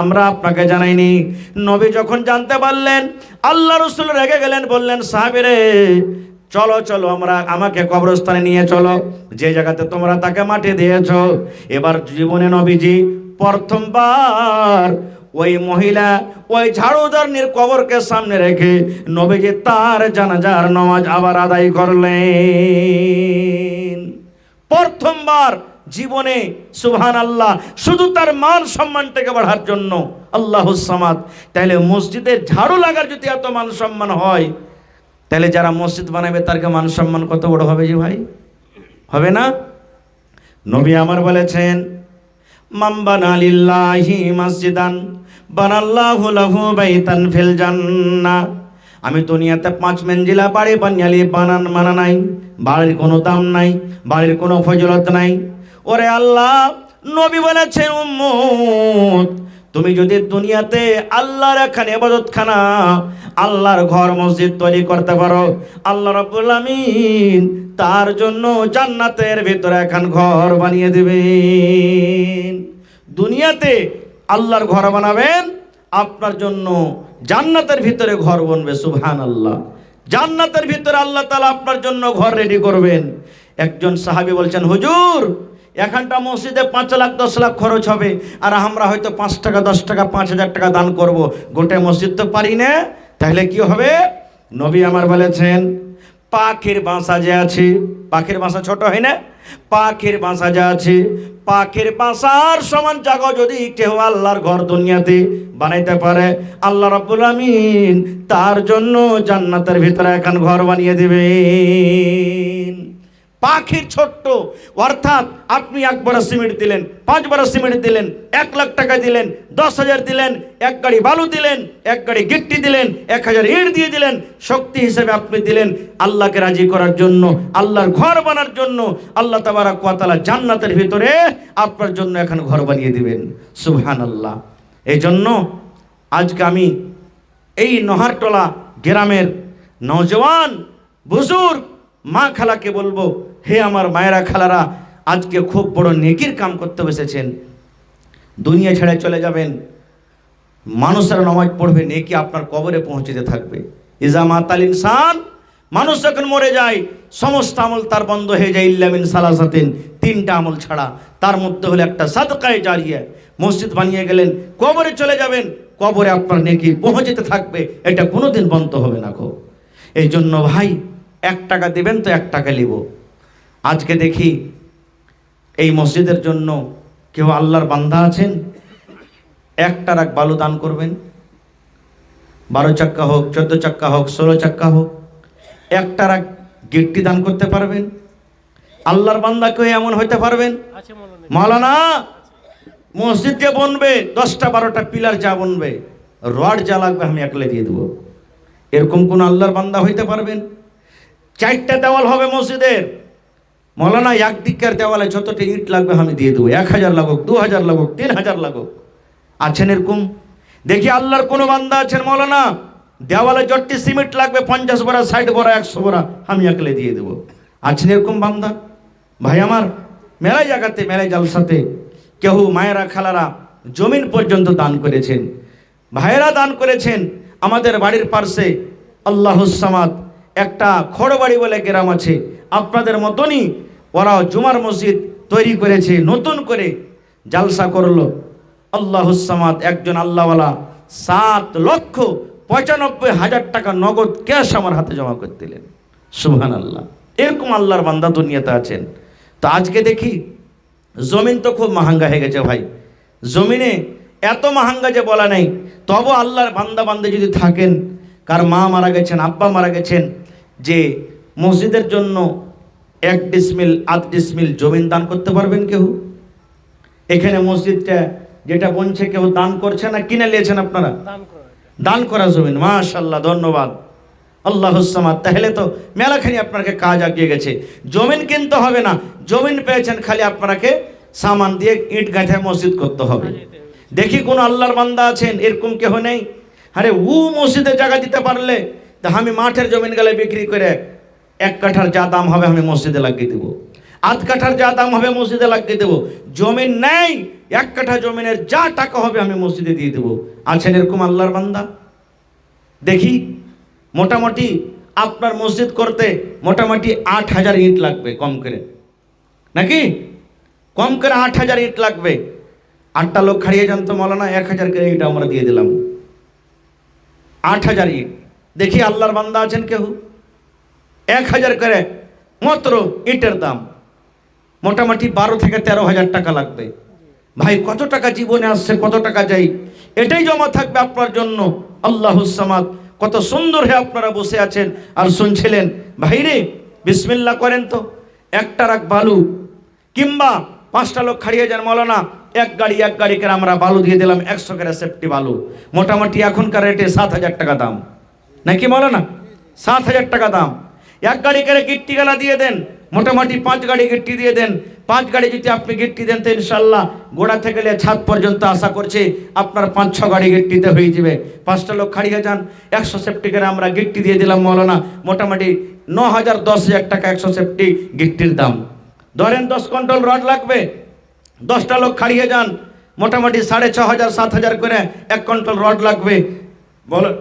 আমরা আপনাকে জানাইনি। নবী যখন জানতে পারলেন, আল্লাহ রাসূল রেগে গেলেন, বললেন, সাহাবীরে, চলো চলো, আমাকে কবরস্থানে নিয়ে চলো, যে জায়গাতে তোমরা তাকে মাটি দিয়েছো। এবার জীবনে নবীজি প্রথমবার ওই মহিলা, ওই ঝাড়ুদারনির কবরকে সামনে রেখে নবীজি তার জানাজার নামাজ আবার আদায় করলেন। প্রথমবার জীবনে, সুবহানাল্লাহ, শুধু তার মান সম্মানটাকে বাড়ার জন্য। আল্লাহুস সামাদ। তাহলে মসজিদের ঝাড়ু লাগার যদি এত মান সম্মান হয়, তাহলে যারা মসজিদ বানাবে তার মান সম্মান কত বড় হবে যে ভাই, হবে না? নবী আমার বলেছেন, মান বানা লিল্লাহি মসজিদান বানাল্লাহু লাহু বাইতান ফিল জান্নাহ। আমি দুনিয়াতে 5 মঞ্জিলা বাড়ি বানালি মানা নাই, বাড়ির কোনো দাম নাই, বাড়ির কোনো ফজিলত নাই। ওরে আল্লাহ, নবী বলেছেন, উম্মত, তুমি যদি দুনিয়াতে আল্লাহর এখানে ইবাদতখানা, আল্লাহর ঘর মসজিদ তৈরি করতে পারো, আল্লাহ রাব্বুল আমিন তার জন্য জান্নাতের ভিতরে এখন ঘর বানিয়ে দিবেন। দুনিয়াতে আল্লাহর ঘর বানাবেন, আপনার জন্য জান্নাতের ভিতরে ঘর বনবে। সুবহানাল্লাহ। জান্নাতের ভিতরে আল্লাহ তাআলা আপনার জন্য ঘর রেডি করবেন। একজন সাহাবী বলছেন, হুজুর, এখানটা মসজিদে 5 লাখ 10 লাখ খরচ হবে, আর আমরা হয়তো 5 টাকা 10 টাকা 5,000 টাকা দান করব, গোটা মসজিদ তো পারি না, তাহলে কি হবে? নবী আমার বলেছেন, পাখির বাসা যে আছে, পাখির বাসা ছোট হয় না, পাখির বাসা যা আছে, পাখির বাসার সমান জায়গা যদি কেউ আল্লাহর ঘর দুনিয়াতে বানাইতে পারে, আল্লাহ রাব্বুল আমিন তার জন্য জান্নাতের ভিতরে এখন ঘর বানিয়ে দিবেন। পাখির ছোট্ট, অর্থাৎ আপনি 1 বড় সিমেন্ট দিলেন, 5 বড় সিমেন্ট দিলেন, 1 লাখ টাকা দিলেন, 10,000 দিলেন, 1 গাড়ি বালু দিলেন, 1 গাড়ি গিট্টি দিলেন, 1000 ইট দিয়ে দিলেন, শক্তি হিসেবে আপনি দিলেন আল্লাহকে রাজি করার জন্য, আল্লাহর ঘর বানার জন্য। আল্লাহ তাবারক ওয়া তাআলা জান্নাতের ভিতরে আপনার জন্য এখন ঘর বানিয়ে দিবেন। সুবহানাল্লাহ। এই জন্য আজকে আমি এই নহারটোলা গ্রামের নওজওয়ান বুজুর্গ মা খালাকে বলবো, হে আমার মায়েরা খালারা, আজকে খুব বড় নেকির কাম করতে বসেছেন। দুনিয়া ছেড়ে চলে যাবেন, মানুষের নামাজ পড়বে, নেকি আপনার কবরে পৌঁছতে থাকবে। ইজা মাতাল ইনসান, মানুষ যখন মরে যায় সমস্ত আমল তার বন্ধ হয়ে যায়, ইল্লা মিন সালাসাতিন, 3টা আমল ছাড়া। তার মধ্যে হলো একটা সাদকায়ে জারিয়া। মসজিদ বানিয়ে গেলেন, কবরে চলে যাবেন, কবরে আপনার নেকি পৌঁছতে থাকবে, এটা কোনোদিন বন্ধ হবে না গো। এই জন্য ভাই, 1 টাকা দেবেন তো 1 টাকা নিব। আজকে দেখি এই মসজিদের জন্য কেউ আল্লাহর বান্দা আছেন, 1 ট্রাক বালু দান করবেন, 12 চাক্কা হোক, 14 চাক্কা হোক, 16 চাক্কা হোক, 1 ট্রাক গিট্টি দান করতে পারবেন? আল্লাহর বান্দা কেউ এমন হইতে পারবেন? মাওলানা, মসজিদ যে বনবে 10টা 12টা পিলার যা বনবে, রড যা লাগবে আমি একলে দিয়ে দেবো, এরকম কোন আল্লাহর বান্দা হইতে পারবেন? 4টা দেওয়াল হবে মসজিদের, মৌলানা একদিকের দেওয়ালে যতটা ইট লাগবে আমি দিয়ে দেবো, 1000 লাগুক, 2000 লাগুক, 3000 লাগুক। আছেন এরকম? দেখি আল্লাহর কোনো বান্দা আছেন, মৌলানা দেওয়ালে যতটি সিমেন্ট লাগবে 50 বড়া, 60 বড়া, 100 বড়া আমি একলে দিয়ে দেবো? আছেন এরকম বান্দা? ভাই আমার, মেলায় জায়গাতে, মেলায় জালসাতে কেউ মায়েরা খালারা জমিন পর্যন্ত দান করেছেন, ভাইয়েরা দান করেছেন। আমাদের বাড়ির পাশে আল্লাহুস সামাদ একটা খড়বাড়ি বলে গ্রাম আছে, আপনাদের মতনই ওরা জুমার মসজিদ তৈরি করেছে, নতুন করে জালসা করলো। আল্লাহুস সামাদ একজন আল্লাহওয়ালা 7,95,000 টাকা নগদ ক্যাশ আমার হাতে জমা করে দিলেন। সুবহানাল্লাহ। এরকম আল্লাহর বান্দা দুনিয়াতে আছেন। তো আজকে দেখি জমিন তো খুব মহাঙ্গা হয়ে গেছে ভাই, জমিনে এত মাহাঙ্গা যে বলা নেই। তবু আল্লাহর বান্দা বান্দে যদি থাকেন, কার মা মারা গেছেন, আব্বা মারা গেছেন, যে মসজিদের জন্য 1 ডিসমিল 8 ডিসমিল জমিন দান করতে পারবেন কেউ? এখানে মসজিদটা যেটা বলছে কেউ দান করছে না, কিনে নিয়েছেন আপনারা? দান করা জমিন, মাশাআল্লাহ, ধন্যবাদ আল্লাহুস সামাদ। তাহলে তো মেলাখানি আপনাকে কাজ আগিয়ে গেছে। জমিন কিনতে হবে না, জমিন পেয়েছেন, খালি আপনাকে সামান দিয়ে ইট গাঁথে মসজিদ করতে হবে। দেখি কোন আল্লাহর বান্দা আছেন এরকম কেউ নেই? আরে ও মসজিদে জায়গা দিতে পারলে তা আমি মাঠের জমিন গেলে বিক্রি করে 1 কাঠার যা দাম হবে আমি মসজিদে লাগিয়ে দেবো, 8 কাঠার যা দাম হবে মসজিদে লাগিয়ে দেবো। জমিন নেই, 1 কাঠা জমিনের যা টাকা হবে আমি মসজিদে দিয়ে দেবো। আছেন এরকম আল্লাহর বান্দা? দেখি মোটামুটি আপনার মসজিদ করতে মোটামুটি 8000 ইট লাগবে কম করে, নাকি? কম করে 8000 ইট লাগবে। 8টা লোক খাড়িয়ে যান তো মৌলানা, 1000 করে ইট আমরা দিয়ে দিলাম, 8000 ইট। দেখি আল্লাহর বান্দা আছেন কেউ? 1000 করে মাত্র ইটের দাম মোটামুটি 12 থেকে 13,000 টাকা লাগবে। ভাই কত টাকা জীবনে আসছে, কত টাকা যাই, এটাই জমা থাকবে আপনার জন্য। আল্লাহুস সামাদ। কত সুন্দর হয়ে আপনারা বসে আছেন আর শুনছিলেন। ভাইরে বিসমিল্লাহ করেন তো, 1 ট্রাক বালু কিংবা 5টা লোক খাড়িয়ে যান মৌলানা, এক গাড়ি করে আমরা বালু দিয়ে দিলাম, 100 করে সেফটি বালু, মোটামুটি এখনকার রেটে 7,000 টাকা দাম, নাকি মৌলানা? 7,000 টাকা দাম। 1 গাড়ি করে গিট্টি গালা দিয়ে দেন, মোটামুটি 5 গাড়ি গিট্টি দিয়ে দেন। 5 গাড়ি যদি আপনি গিট্টি দেন তো ইনশাল্লাহ গোড়া থেকে ছাদ পর্যন্ত আশা করছি আপনার 5-6 গাড়ি গিট্টিতে হয়ে যাবে। 5টা লোক খাড়িয়ে যান, 100 সেফটি করে আমরা গিট্টি দিয়ে দিলাম মৌলানা, মোটামুটি 9,000 10,000 টাকা 100 সেফটি গিট্টির দাম। ধরেন 10 কুইন্টাল রড লাগবে, 10টা লোক খাড়িয়ে যান, মোটামুটি 6,500 7,000 করে 1 কুইন্টাল রড লাগবে। বলো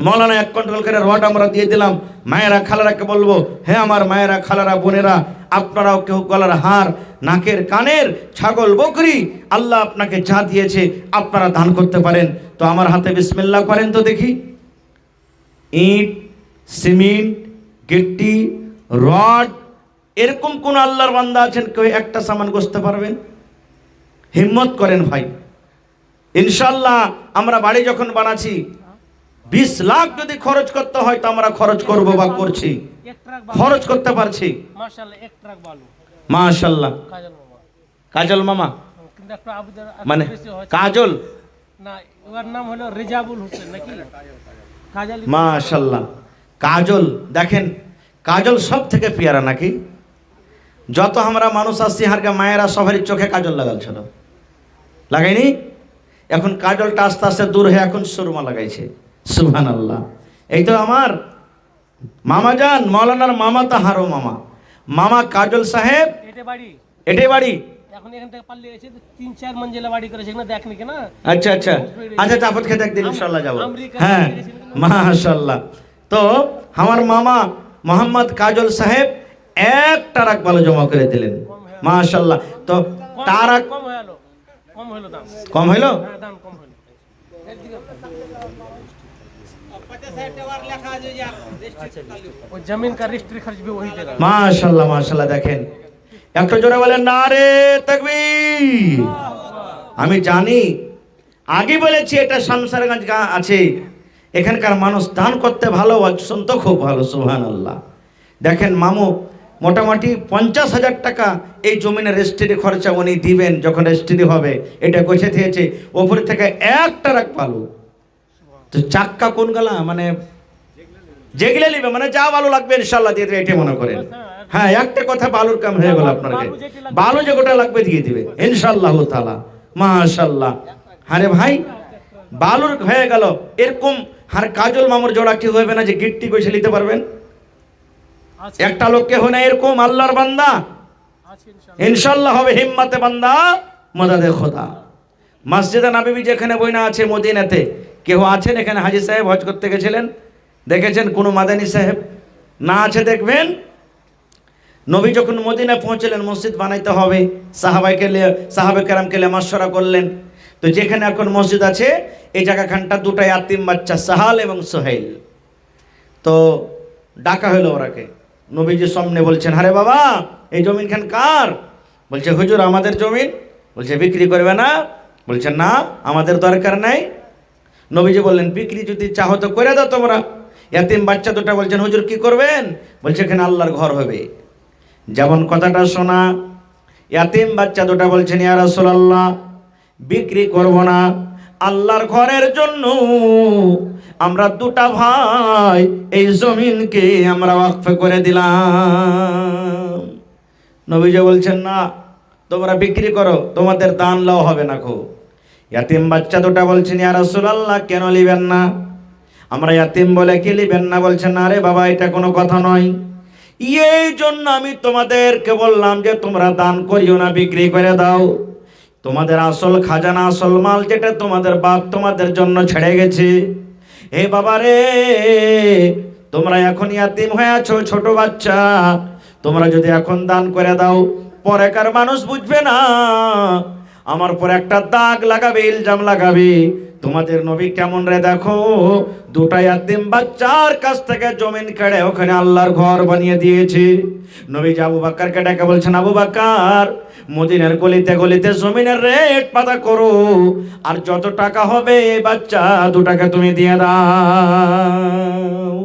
মৌলানা 1 কুইন্টাল করে রড আমরা দিয়ে দিলাম। মায়েরা খালারাকে বলবো, হ্যাঁ আমার মায়েরা খালারা বোনেরা, আপনারাও কেউ গলার হার, নাকের কানের, ছাগল বকরি আল্লাহ আপনাকে যা দিয়েছে আপনারা দান করতে পারেন। তো আমার হাতে বিসমিল্লাহ করেন তো দেখি। ইট, সিমেন্ট, গিট্টি, রড, এরকম কোন আল্লাহর বান্দা আছেন কেউ একটা সামান গোছতে পারবেন? হিম্মত করেন ভাই। ইনশাল্লাহ আমরা বাড়ি যখন বানাচ্ছি 20 লাখ যদি খরচ করতে হয় তো আমরা খরচ করব বা করছি, খরচ করতে পারছি। মাশাআল্লাহ 1 ট্রাক বালু, মাশাআল্লাহ। কাজল মামা মানে কাজল না, ওর নাম হলো রেজাবুল হোসেন নাকি কাজল? মাশাআল্লাহ। কাজল দেখেন, কাজল সব থেকে পেয়ারা নাকি? যত আমরা মানুষ আসছি হারকা মায়েরা সবারই চোখে কাজল লাগালছিল, লাগাইনি? এখন কাজলটা আস্তে আস্তে দূর হয়ে এখন সুরমা লাগাইছে। সুবহানাল্লাহ। এই তো আমার মামা যান, মৌলানার মামা তো হারো মামা, মামা কাজল সাহেব, এটাই বাড়ি। এখন এখান থেকে পাল্লে এসে 3-4 মঞ্জিলা বাড়ি করেছে না, দেখনি কেন? আচ্ছা আচ্ছা আচ্ছা, চাপত খেতে একদিন ইনশাআল্লাহ যাব। হ্যাঁ মাশাআল্লাহ। তো আমার মামা মোহাম্মদ কাজল সাহেব 1 ট্রাক বালু জমা করে দিলেন, মাশাআল্লাহ। তো ট্রাক কম হইলো, দাম কম হলো। जमीन का रजिस्ट्री खर्च भी वही देगा। माशाल्लाह माशाल्लाह। देखें একটু জোরে বলেন নারে তাকবীর। আমি জানি আগে বলেছি এটা শামসারগঞ্জ আছে, এখানকার মানুষ দান করতে ভালো, শুনতে খুব ভালো। সুবহানাল্লাহ। দেখেন মামু মোটামুটি 50,000 টাকা এই জমিনের রেজিস্ট্রি খরচা উনি দিবেন যখন রেজিস্ট্রি হবে, এটা গোছে দিয়েছে। ওপরে থেকে 1 ট্রাক বালু, তো চাক্কা কোন গলা মানে যেগুলো নিবে মানে যা বালু লাগবে ইনশাআল্লাহ দিয়ে দেবে, এটাই মনে করেন। হ্যাঁ একটা কথা, বালুর কাম হয়ে গেল আপনাকে, বালু যে গোটা লাগবে দিয়ে দিবে ইনশাআল্লাহ তাআলা। মাশাআল্লাহ। আরে ভাই বালুর হয়ে গেল এরকম। আর কাজল মামুর জোড়া কি হবে না যে গিট্টি কইছে নিতে পারবেন? একটা লোককে হয় না এরকম আল্লাহর বান্দা, ইনশাআল্লাহ হবে। হিম্মতে বান্দা মদদে খোদা। মসজিদে নববী যেখানে বইনা আছে মদিনাতে, কেউ আছেন এখানে? হাজী সাহেব হজ করতে গেছিলেন, দেখেছেন কোনো মাদানী সাহেব না আছে? দেখবেন নবী যখন মদিনা পৌঁছলেন মসজিদ বানাইতে হবে, সাহাবে কেরামকে মাশওয়ারা করলেন। তো যেখানে এখন মসজিদ আছে এই জায়গাখানটা 2টা ইয়াতিম বাচ্চা সাহাল এবং সোহেল, তো ডাকা হলো ওরাকে। নবীজির সামনে বলছেন, আরে বাবা এই জমিনখান কার? বলছে হুজুর আমাদের জমিন। বলছে বিক্রি করবে না? বলছেন না, আমাদের দরকার নাই। নবীজি বললেন, বিক্রি যদি চাহো তো করে দাও তোমরা। ইয়াতিম বাচ্চা দুটা বলছেন, হুজুর কি করবেন? বলছে এখানে আল্লাহর ঘর হবে। যেমন কথাটা শোনা, ইয়াতিম বাচ্চা দুটা বলছেন, ইয়া রাসূলুল্লাহ, বিক্রি করব না, আল্লাহর ঘরের জন্য আমরা দুটা ভাই এই জমিনকে আমরা ওয়াকফ করে দিলাম। নবীজি বলছেন, না, তোমরা বিক্রি করো, তোমাদের দান লাও হবে না। খো ইয়াতিম বাচ্চা দুটা বলছেন, ইয়া রাসূলুল্লাহ, কেন লিবেন না? আমরা ইয়াতিম বলে কি লিবেন না? বলছেন, আরে বাবা, এটা কোনো কথা নয়। এই জন্য আমি তোমাদেরকে বললাম যে তোমরা দান করিও না, বিক্রি করে দাও। তোমাদের আসল খাজানা, আসল মাল, যেটা তোমাদের বাপ তোমাদের জন্য ছেড়ে গেছে, হে বাবা রে, তোমরা এখন ইয়াতিম হয়ে আছো, ছোট বাচ্চা, তোমরা যদি এখন দান করে দাও, পরেকার মানুষ বুঝবে না, আমার পরে একটা দাগ লাগাবে, ইলজাম লাগাবে। তোমাদের নবী কেমন রে দেখো, দুটা ইয়াতিম বাচ্চার কাছ থেকে জমিন কেড়ে ওখানে আল্লাহর ঘর বানিয়ে দিয়েছে। নবী আবু বকরকে ডেকে বলছেন, আবু বকর, মদিনার গলিতে গলিতে জমিনের রেট পাতা করো, আর যত টাকা হবে এই বাচ্চা দুটাকে তুমি দিয়ে দাও।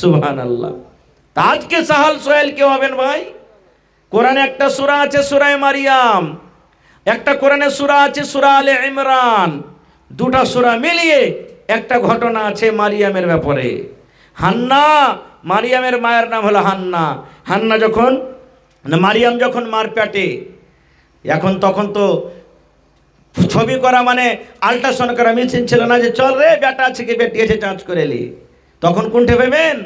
সুবহানাল্লাহ। তা আজকে সাহাল সোহেল কেউ হবেন ভাই? কোরআনে একটা সূরা আছে সূরা মারিয়াম, একটা কোরআনে সূরা আছে সূরা আলে ইমরান। দুটা সূরা মিলিয়ে একটা ঘটনা আছে মারিয়ামের ব্যাপারে। হান্না, মারিয়ামের মায়ের নাম হলো হান্না। হান্না যখন, মারিয়াম যখন মার পেটে, এখন তখন তো ছবি করা মানে আল্ট্রাসাউন্ড করা মেশিন ছিল না, যে চল রে বেটা আছে কি বেটি আছে চাঁচ করে এলি। তখন কোনটা ভেবেন?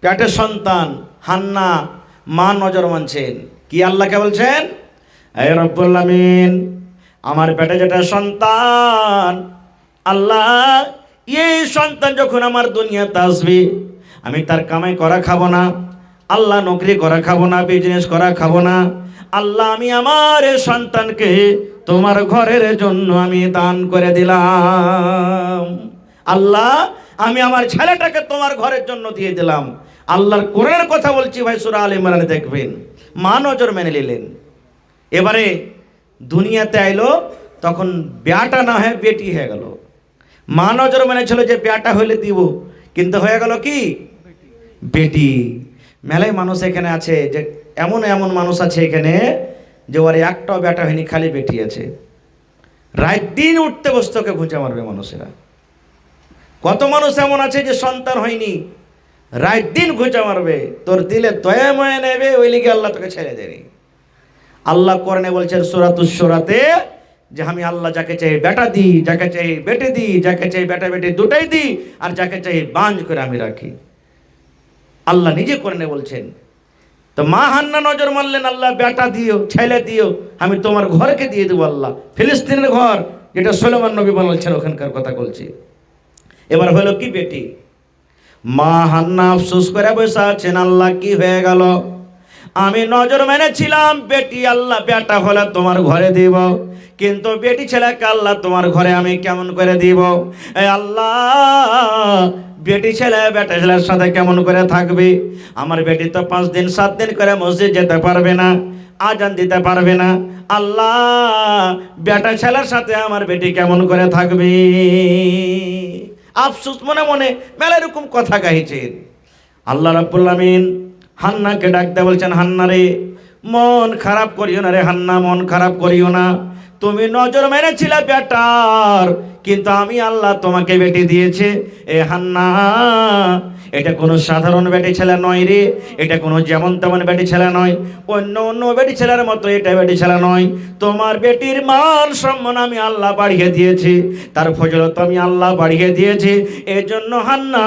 পেটের সন্তান। হান্না মা নজর মানছেন কি? আল্লাহকে বলছেন, হে রব্বুল আমিন, আমার পেটে যেটা সন্তান, আল্লাহ, এই সন্তান যখন আমার দুনিয়াতে আসবে, আমি তার কামাই করা খাবো না, আল্লাহ, নকরি করা খাবো না, বিজনেস করা খাবো না। আল্লাহ, আমি আমার এই সন্তানকে তোমার ঘরের জন্য আমি দান করে দিলাম। আল্লাহ, আমি আমার ছেলেটাকে তোমার ঘরের জন্য দিয়ে দিলাম। আল্লাহর কোরআনের কথা বলছি ভাই, সূরা আলে ইমরানে দেখবেন। মা নজর মেনে নিলেন। এবারে দুনিয়াতে আইলো, তখন বেটা না হয়ে বেটি হয়ে গেল। মা নজর মেনেছিল যে বেটা হইলে দিব, কিন্তু হয়ে গেল কি? বেটি। মেলায় মানুষ এখানে আছে, যে এমন এমন মানুষ আছে এখানে যে ওর একটাও বেটা হয়নি, খালি বেটি আছে। রাত দিন উঠতে বসতে ঘুঁচে মারবে মানুষেরা। কত মানুষ এমন আছে যে সন্তান হয়নি, রাত দিন ঘুঁচে মারবে, তোর দিলে দয়া ময়া নেবে, ওই লিগে আল্লাহ তোকে ছেড়ে দেয়নি। আল্লাহ কোরআনে বলছেন সূরাতুশ শূরাতে, যে আমি আল্লাহ যাকে চাই বেটা দিই, যাকে চাই বেটে দিই, যাকে চাই বেটা বেটে দুটাই দিই, আর যাকে চাই বাঞ্জ করে আমি রাখি। আল্লাহ নিজে কোরআনে বলছেন। তো মা হান্না নজর মারলেন, আল্লাহ বেটা দিও, ছেলে দিও, আমি তোমার ঘরকে দিয়ে দেবো। আল্লাহ ফিলিস্তিনের ঘর, যেটা সুলাইমান নবী বলছেন, ওখানকার কথা বলছি। এবার হলো কি? বেটি। মা হান্না আফসোস করে বসে আছেন, আল্লাহ কি হয়ে গেল? আমি নজর মেনেছিলাম বেটি, আল্লাহ বেটা হলে তোমার ঘরে দিব, কিন্তু বেটি ছেলেকে আল্লাহ তোমার ঘরে আমি কেমন করে দিব? আল্লাহ, বেটি ছেলে বেটা ছেলের সাথে কেমন করে থাকবে? আমার বেটি তো 5 দিন 7 দিন করে মসজিদ যেতে পারবে না, আজান দিতে পারবে না। আল্লাহ, বেটা ছেলের সাথে আমার বেটি কেমন করে থাকবে? আফসোস মনে মনে মেলা এরকম কথা গাইছেন। আল্লাহ রাব্বুল আমিন হান্নাকে ডাকতে বলছেন, হান্না রে, মন খারাপ করিও না রে হান্না, মন খারাপ করিও না। তুমি নজর মেনেছিলে বেটার, কিন্তু আমি আল্লাহ তোমাকে বেটি দিয়েছে। এ হান্না, এটা কোনো সাধারণ বেটি ছেলে নয় রে, এটা কোনো যেমন তেমন বেটি ছেলে নয়, অন্য অন্য বেটি ছেলের মতো এটা বেটি ছেলে নয়। তোমার বেটির মান সম্মান আমি আল্লাহ বাড়িয়ে দিয়েছি, তার ফজিলত আমি আল্লাহ বাড়িয়ে দিয়েছি। এই জন্য হান্না,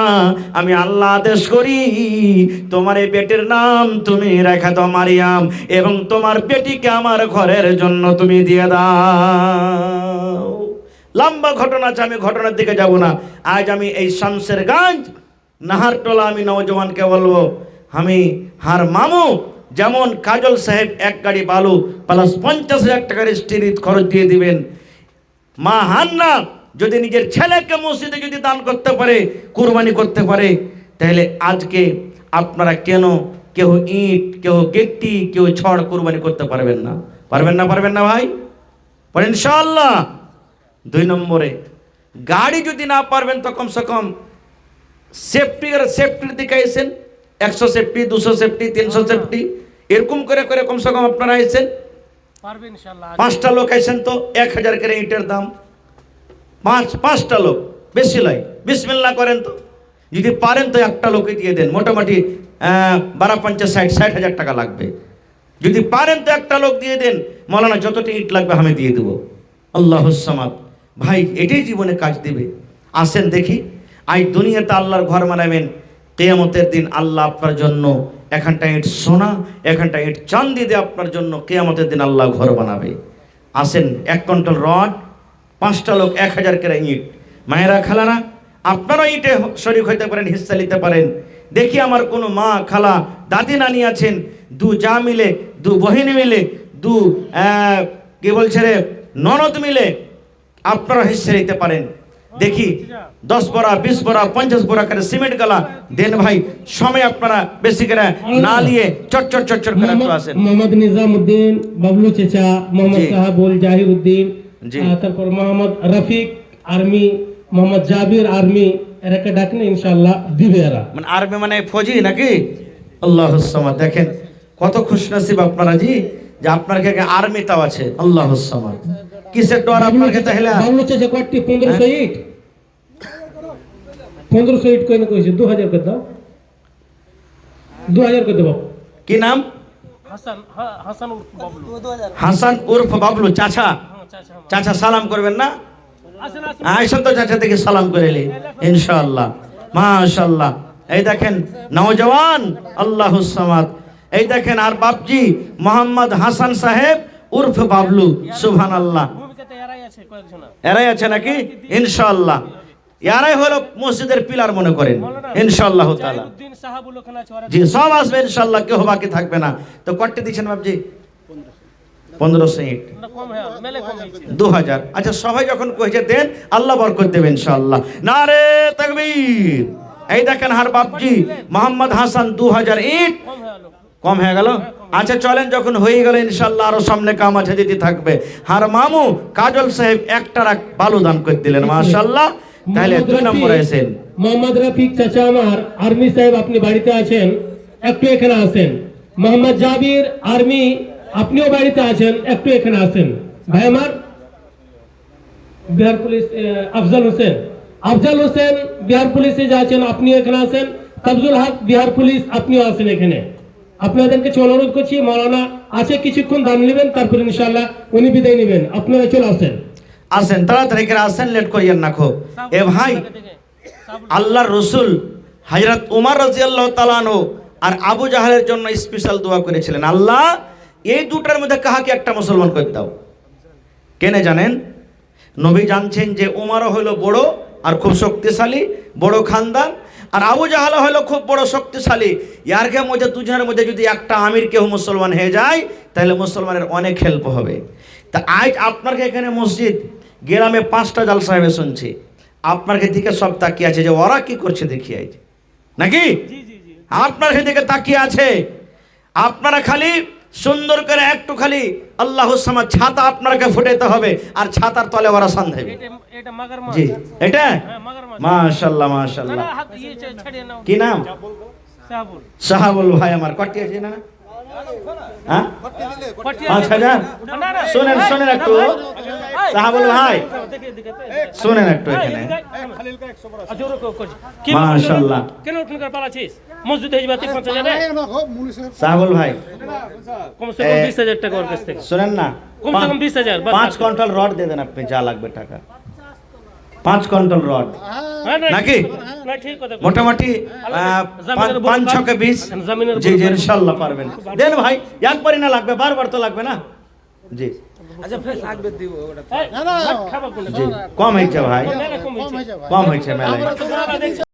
আমি আল্লাহ আদেশ করি, তোমার এই বেটির নাম তুমি রেখে দাও মারিয়াম, এবং তোমার বেটিকে আমার ঘরের জন্য তুমি দিয়ে দাও। লম্বা ঘটনা আছে, আমি ঘটনার দিকে যাব না। আজ আমি এই শামসেরগঞ্জ নাহারটোলা আমি নওজওয়ানকে বলবো, আমি হার মামু, যেমন কাজল সাহেব 1 গাড়ি বালু প্লাস 50,000 টাকার স্ত্রীর খরচ দিয়ে দিবেন, মা হান্না যদি নিজের ছেলেকে মসজিদে যদি দান করতে পারে, কুরবানি করতে পারে, তাহলে আজকে আপনারা কেন কেউ ইট, কেউ গেট্টি, কেউ ছড় কুরবানি করতে পারবেন না? পারবেন না? পারবেন না ভাই? পরে ইনশাআল্লাহ 2 নম্বরে গাড়ি যদি না পারবেন তো কমসে কম সেফটির দিকে এসেন, 100 সেফটি, 200 সেফটি, 300 সেফটি, এরকম করে করে কমসে কম আপনারা এসেন। পারবে ইনশাআল্লাহ। 5টা লোক আইসেন তো 1000 করে ইটের দাম, 5টা লোক, বেশি লয়, বিসমিল্লাহ করেন তো। যদি পারেন তো একটা লোকে দিয়ে দেন, মোটামুটি 12-50-60 হাজার টাকা লাগবে। যদি পারেন তো একটা লোক দিয়ে দেন, মৌলানা যতটা ইট লাগবে আমি দিয়ে দেবো। আল্লাহুস সামাদ। ভাই এটাই জীবনে কাজ দিবে। আসেন দেখি, আজ দুনিয়াতে আল্লাহর ঘর বানাবেন, কিয়ামতের দিন আল্লাহ আপনার জন্য এখানটা ইট সোনা, এখানটা ইট চাঁদি দিয়ে আপনার জন্য কিয়ামতের দিন আল্লাহ ঘর বানাবে। আসেন, 1 কুইন্টাল রড, 5টা লোক, 1000 করে ইট। মায়েরা খালারা, আপনারাও ইটে শরীক হইতে পারেন, হিস্সা নিতে পারেন। দেখি আমার কোনো মা, খালা, দাদি, নানি আছেন, 2 যা মিলে, 2 বহিন মিলে, 2 কি বলছে রে ননদ মিলে আপনারা হিস্সা নিতে পারেন। দেখি 10 বড়া, 20 বড়া, 50 বড়া করে সিমেন্ট গালা দেন ভাই। সময় আপনারা বেশি করে না নিয়ে চট করে একটু আসেন। মোহাম্মদ নিজামউদ্দিন, বাবলু চেচা, মোহাম্মদ জি। সাহাবুল জাহিরউদ্দিন, জি। তারপর মোহাম্মদ রফিক আর্মি, মোহাম্মদ জাবির আর্মি, এরাকে ডাকলে ইনশাআল্লাহ দিবে এরা। মানে আরবি মানে ফৌজি নাকি? আল্লাহুস সামাদ। দেখেন কত খুশনসিব আপনারা জি, যে আপনার কাছে আর্মিটাও আছে। আল্লাহুস সামাদ। কিসের ডর আপনার কাছে তাহলে? বাবলু চেচা কয়টি? 1500 ইট, 1500 ইট কইনে কইছে 2000 করে দাও, 2000 করে দেব। কি নাম? হাসান, হাসান উর্ফ বাবলু। হাসান উর্ফ বাবলু। চাচা, চাচা চাচা সালাম করবেন না? আসেন আসেন। আইসন তো চাচা থেকে সালাম করে এলি ইনশাআল্লাহ। মাশাআল্লাহ। এই দেখেন নওজওয়ান, আল্লাহুস সামাদ। এই দেখেন আর বাপজি মোহাম্মদ হাসান সাহেব উর্ফ বাবলু। সুবহানাল্লাহ। ভূমিকাতে এরাই আছে কয়েকজন। এরাই আছে নাকি? ইনশাআল্লাহ এরাই হলো মসজিদের পিলার মনে করেন ইনশাআল্লাহ তাআলা। জাহিরউদ্দিন সাহাবুল ওখানে আছে ওরা। জি সব আসবে ইনশাআল্লাহ, কেউ বাকি থাকবে না। তো কয়টা দিচ্ছেন বাপজি? 1500 ইট, না কম হয়, মেলে কম হয়েছে। 2000। আচ্ছা সবাই যখন কইছে দেন, আল্লাহ বরকত দেবে ইনশাআল্লাহ। নারে তাকবীর। এই দেখেন হার বাপজি মোহাম্মদ হাসান 2000 ইট। কম হয়ে গেল। কম হয়ে গেল? আচ্ছা চলেন, যখন হয়ে গেল ইনশাআল্লাহ আরো সামনে কাম আছে, দিতে থাকবে। হার মামু কাজল সাহেব 1 ট্রাক বালু দান করে দিলেন মাশাআল্লাহ। তাহলে 2 নম্বরে আছেন মোহাম্মদ রফিক চাচা আমার আর্মি সাহেব, আপনি বাড়িতে আছেন, একটু এখানে আসেন। মোহাম্মদ জাবির আর্মি, আপনিও বাড়িতে আছেন, একটু এখানে আসেন। ভাই আমার বিহার পুলিশ আফজাল হোসেন, আফজাল হোসেন বিহার পুলিশে যা আছেন, আপনি এখানে আসেন। তাবজুল হক বিহার পুলিশ, আপনিও আসেন এখানে। আপনাদেরকে অনুরোধ করছি, মৌলানা আছে কিছুক্ষণ দাম নেবেন, তারপর ইনশাআল্লাহ উনি বিদায় নেবেন। আপনারা চলে আসেন, আসেন তাড়াতাড়ি করে আসেন, লেট করিয়েন না খো। এ ভাই আল্লাহর রসুল হযরত উমর রাদিয়াল্লাহু তাআলা আনহু আর আবু জাহেলের জন্য স্পেশাল দোয়া করেছিলেন, আল্লাহ এই দুটার মধ্যে কাহাকে একটা মুসলমান করে দাও। কেনে জানেন? নবী জানছেন যে উমরও হলো বড় আর খুব শক্তিশালী, বড় খানদান, আর আবু জাহাল হলো খুব বড় শক্তিশালী। ইয়ারকে মধ্যে দুজনের মধ্যে যদি একটা আমির কেউ মুসলমান হয়ে যায়, তাহলে মুসলমানের অনেক হেল্প হবে। তা আজ আপনার এখানে মসজিদ গ্রামে 5টা জাল সাহেব শুনছি, আপনার দিকে সব তাকিয়ে আছে যে ওরা কি করছে দেখি আজ নাকি? আপনার দিকে তাকিয়ে আছে। আপনারা খালি সুন্দর করে একটু খালি আল্লাহুস সামাদ ছাতা আপনাকে ফুটাইতে হবে, আর ছাতার তলে ওরা সন্দেহ। এটা মাগারমাছ। জি এটা মাগারমাছ। মাশাআল্লাহ মাশাআল্লাহ। কি নাম? সাহাবুল। সাহাবুল ভাই আমার কটি আছে না? হ্যাঁ 5000। শুনেন শুনেন একটু সাহাবুল ভাই, শুনেন একটু এখানে মাশাআল্লাহ। কেন ওখানকার পালাছিস? মসজিদে হয়ে যাবে 5000 সাহাবুল ভাই কমসে কম 20000 টাকা ওর কাছ থেকে। শুনেন না, কমসে কম 20000 বাস। 5 কুইন্টাল রড দিয়ে দেন আপনি, যা লাগবে টাকা। 5 কুইন্টাল রড নাকি? না ঠিক কথা। মোটামুটি 5-6 20। জি জি ইনশাআল্লাহ পারবেন। দেন ভাই, একবারই না লাগবে, বারবার তো লাগবে না। জি আচ্ছা ফ্রেশ লাগবে দিব ওটা। জি কম হয়েছে ভাই, কম হয়েছে। কম হয়েছে মেলায়। আমরা তো